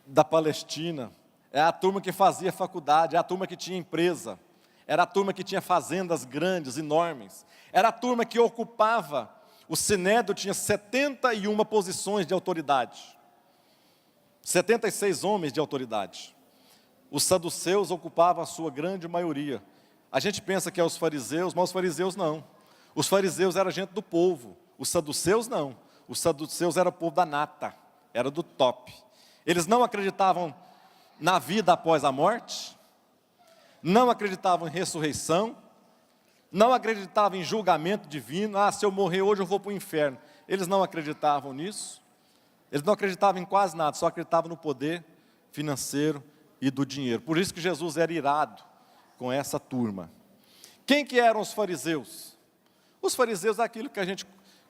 da Palestina. É a turma que fazia faculdade, é a turma que tinha empresa. Era a turma que tinha fazendas grandes, enormes. Era a turma que ocupava, o Sinédrio tinha 71 posições de autoridade. 76 homens de autoridade. Os saduceus ocupavam a sua grande maioria. A gente pensa que é os fariseus, mas os fariseus não. Os fariseus eram gente do povo, os saduceus não. Os saduceus eram o povo da nata, era do top. Eles não acreditavam na vida após a morte, não acreditavam em ressurreição, não acreditavam em julgamento divino. Se eu morrer hoje eu vou para o inferno. Eles não acreditavam nisso. Eles não acreditavam em quase nada, só acreditavam no poder financeiro e do dinheiro. Por isso que Jesus era irado com essa turma. Quem que eram os fariseus? Os fariseus é aquilo que a gente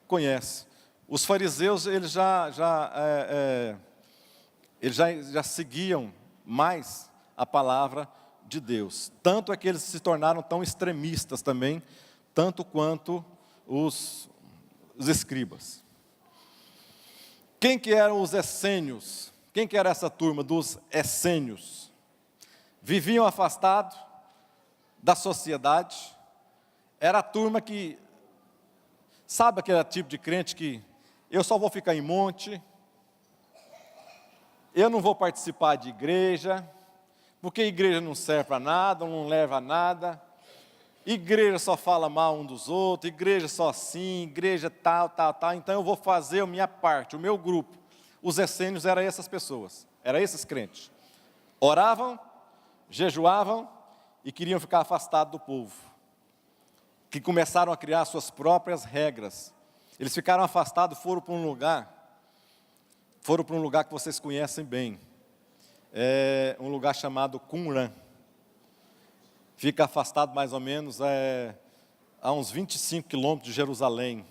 conhece. Os fariseus, eles já seguiam mais a palavra de Deus. Tanto é que eles se tornaram tão extremistas também, tanto quanto os escribas. Quem que eram os essênios? Quem que era essa turma dos essênios? Viviam afastados da sociedade. Era a turma que, sabe aquele tipo de crente que eu só vou ficar em monte, eu não vou participar de igreja, porque igreja não serve para nada, não leva a nada, igreja só fala mal um dos outros, igreja só assim, igreja tal, então eu vou fazer a minha parte, o meu grupo. Os essênios eram essas pessoas, eram esses crentes. Oravam, jejuavam e queriam ficar afastados do povo, que começaram a criar suas próprias regras. Eles ficaram afastados, foram para um lugar que vocês conhecem bem. É um lugar chamado Qumran. Fica afastado mais ou menos a uns 25 quilômetros de Jerusalém,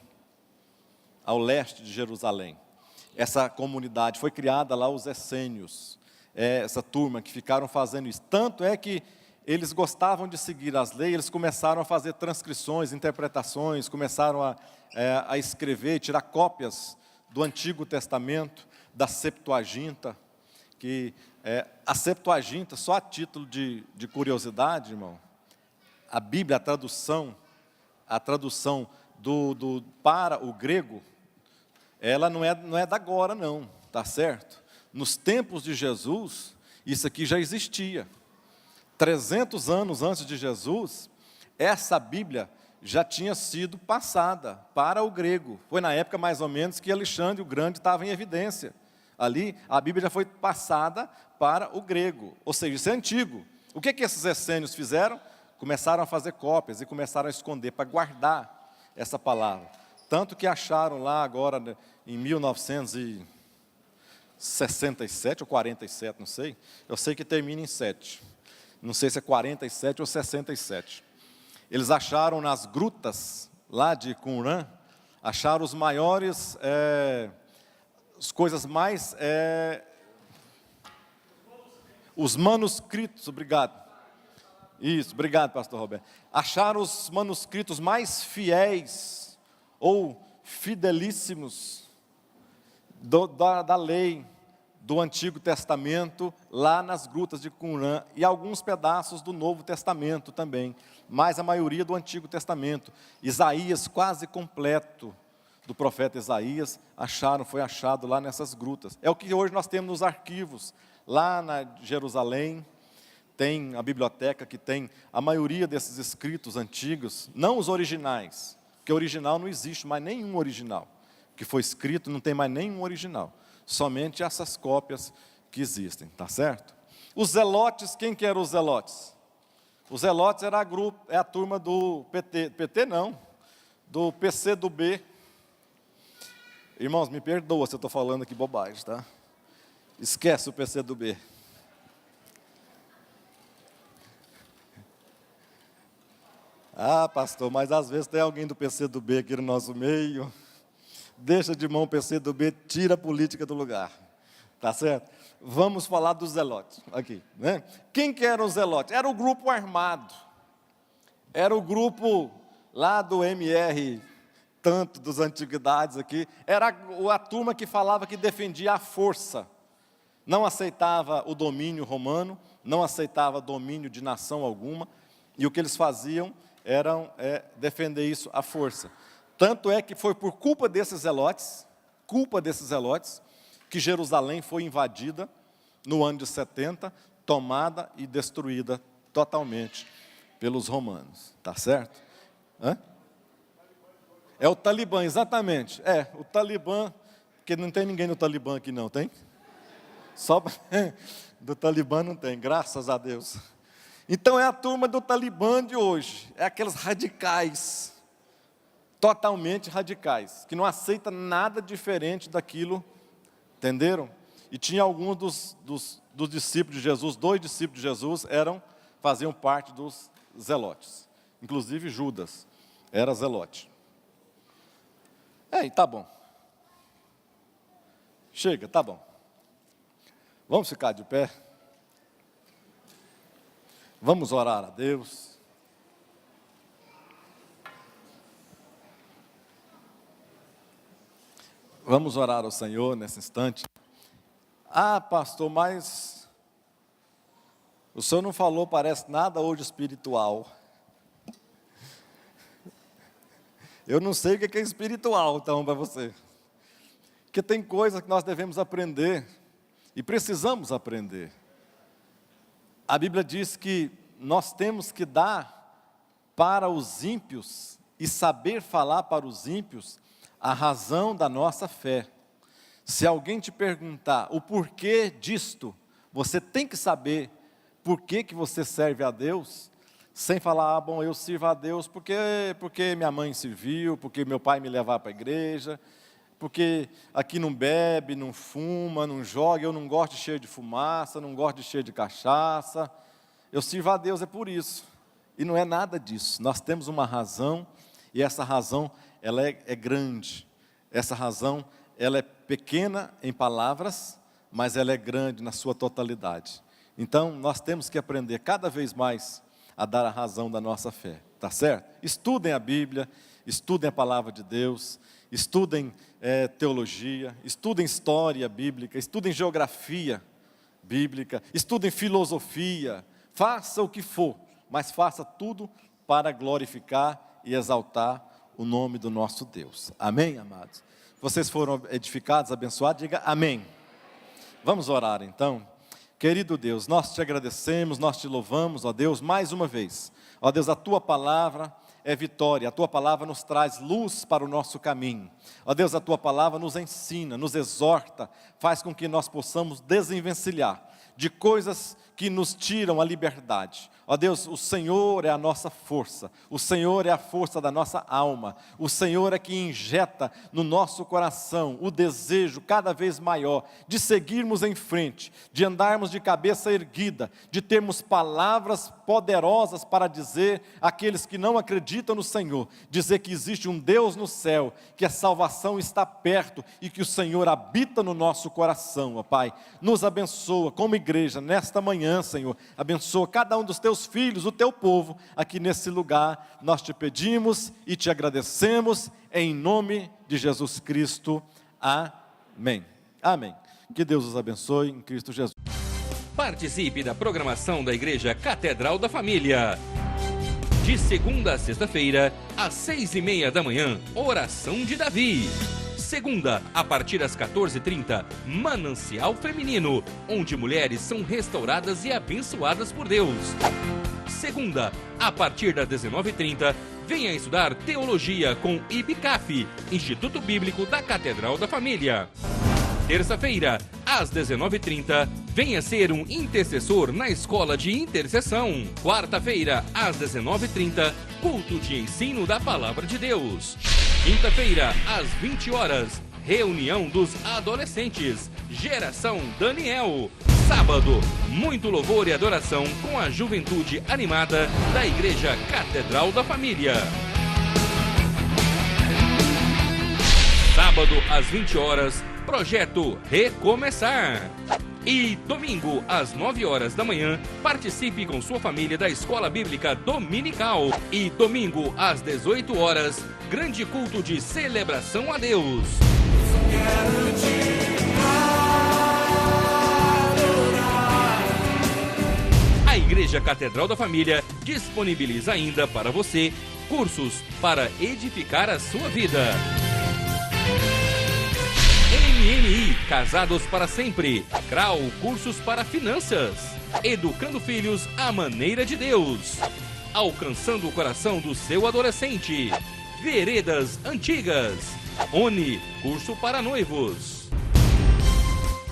ao leste de Jerusalém. Essa comunidade foi criada lá, os essênios, essa turma que ficaram fazendo isso. Tanto é que eles gostavam de seguir as leis, eles começaram a fazer transcrições, interpretações, começaram a escrever, tirar cópias do Antigo Testamento, da Septuaginta, que a Septuaginta, só a título de curiosidade, irmão, a Bíblia, a tradução para o grego, ela não é da agora não, tá certo? Nos tempos de Jesus, isso aqui já existia. 300 anos antes de Jesus, essa Bíblia já tinha sido passada para o grego. Foi na época mais ou menos que Alexandre o Grande estava em evidência. Ali, a Bíblia já foi passada para o grego, ou seja, isso é antigo. O que esses essênios fizeram? Começaram a fazer cópias e começaram a esconder, para guardar essa palavra. Tanto que acharam lá agora, em 1967 ou 47, não sei. Eu sei que termina em 7. Não sei se é 47 ou 67. Eles acharam nas grutas lá de Qumran, acharam os maiores, as coisas mais, os manuscritos, obrigado. Isso, obrigado, pastor Roberto. Acharam os manuscritos mais fiéis, ou fidelíssimos, da lei do Antigo Testamento, lá nas grutas de Qumran, e alguns pedaços do Novo Testamento também, mas a maioria do Antigo Testamento. Isaías quase completo, do profeta Isaías, foi achado lá nessas grutas. É o que hoje nós temos nos arquivos, lá na Jerusalém, tem a biblioteca que tem a maioria desses escritos antigos, não os originais, porque original não existe mais nenhum original, que foi escrito não tem mais nenhum original, somente essas cópias que existem, tá certo? Os zelotes, quem que eram os zelotes? Os zelotes era a turma do PT não, do PCdoB. Irmãos, me perdoa se eu estou falando aqui bobagem, tá? Esquece o PCdoB. Ah, pastor, mas às vezes tem alguém do PCdoB aqui no nosso meio. Deixa de mão o PCdoB, tira a política do lugar. Tá certo? Vamos falar dos zelotes aqui, né? Quem que eram os zelotes? Era o grupo armado. Era o grupo lá do MR, tanto das antiguidades aqui. Era a turma que falava que defendia a força. Não aceitava o domínio romano, não aceitava domínio de nação alguma. E o que eles faziam era defender isso à força. Tanto é que foi por culpa desses zelotes, que Jerusalém foi invadida no ano de 70, tomada e destruída totalmente pelos romanos. Tá certo? Hã? É o Talibã, exatamente. O Talibã, porque não tem ninguém no Talibã aqui não, tem? Só do Talibã não tem, graças a Deus. Então é a turma do Talibã de hoje, é aqueles radicais, totalmente radicais, que não aceita nada diferente daquilo, entenderam? E tinha alguns dos discípulos de Jesus, 2 discípulos de Jesus, faziam parte dos zelotes, inclusive Judas era zelote. Tá bom. Chega, tá bom. Vamos ficar de pé. Vamos orar a Deus. Vamos orar ao Senhor nesse instante. Ah, pastor, mas o senhor não falou, parece nada hoje espiritual. Eu não sei o que é espiritual, então, para você. Porque tem coisas que nós devemos aprender e precisamos aprender. A Bíblia diz que nós temos que dar para os ímpios e saber falar para os ímpios a razão da nossa fé. Se alguém te perguntar o porquê disto, você tem que saber por que você serve a Deus, sem falar, bom, eu sirvo a Deus porque minha mãe serviu, porque meu pai me levava para a igreja, porque aqui não bebe, não fuma, não joga, eu não gosto de cheiro de fumaça, não gosto de cheiro de cachaça, eu sirvo a Deus, é por isso. E não é nada disso, nós temos uma razão, e essa razão, ela é grande, essa razão, ela é pequena em palavras, mas ela é grande na sua totalidade. Então, nós temos que aprender cada vez mais a dar a razão da nossa fé, tá certo? Estudem a Bíblia, estudem a palavra de Deus, estudem teologia, estudem história bíblica, estudem geografia bíblica, estudem filosofia, faça o que for, mas faça tudo para glorificar e exaltar o nome do nosso Deus. Amém, amados? Vocês foram edificados, abençoados? Diga amém. Vamos orar então. Querido Deus, nós te agradecemos, nós te louvamos, ó Deus, mais uma vez. Ó Deus, a tua palavra é vitória, a tua palavra nos traz luz para o nosso caminho. Ó Deus, a tua palavra nos ensina, nos exorta, faz com que nós possamos desenvencilhar de coisas que nos tiram a liberdade. Ó Deus, o Senhor é a nossa força, o Senhor é a força da nossa alma, o Senhor é que injeta no nosso coração o desejo cada vez maior de seguirmos em frente, de andarmos de cabeça erguida, de termos palavras poderosas para dizer àqueles que não acreditam no Senhor, dizer que existe um Deus no céu, que a salvação está perto e que o Senhor habita no nosso coração, ó Pai. Nos abençoa como igreja nesta manhã, Senhor, abençoa cada um dos teus filhos, o teu povo, aqui nesse lugar, nós te pedimos e te agradecemos, em nome de Jesus Cristo, amém. Amém. Que Deus os abençoe em Cristo Jesus. Participe da programação da Igreja Catedral da Família. De segunda a sexta-feira, às 6:30 da manhã, Oração de Davi. Segunda, a partir das 14h30, Manancial Feminino, onde mulheres são restauradas e abençoadas por Deus. Segunda, a partir das 19h30, venha estudar Teologia com IBCAF, Instituto Bíblico da Catedral da Família. Terça-feira, às 19h30, venha ser um intercessor na Escola de Intercessão. Quarta-feira, às 19h30, culto de ensino da Palavra de Deus. Quinta-feira, às 20 horas, reunião dos adolescentes, Geração Daniel. Sábado, muito louvor e adoração com a juventude animada da Igreja Catedral da Família. Sábado, às 20 horas, Projeto Recomeçar. E domingo, às 9 horas da manhã, participe com sua família da Escola Bíblica Dominical. E domingo, às 18 horas, grande culto de celebração a Deus. A Igreja Catedral da Família disponibiliza ainda para você cursos para edificar a sua vida. MMI, Casados para Sempre. CRAU, Cursos para Finanças. Educando Filhos à Maneira de Deus. Alcançando o coração do seu adolescente. Veredas Antigas. ONI, Curso para Noivos.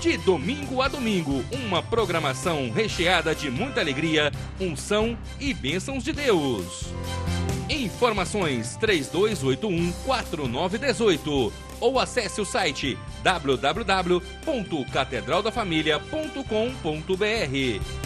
De domingo a domingo, uma programação recheada de muita alegria, unção e bênçãos de Deus. Informações 3281-4918 ou acesse o site www.catedraldafamilia.com.br.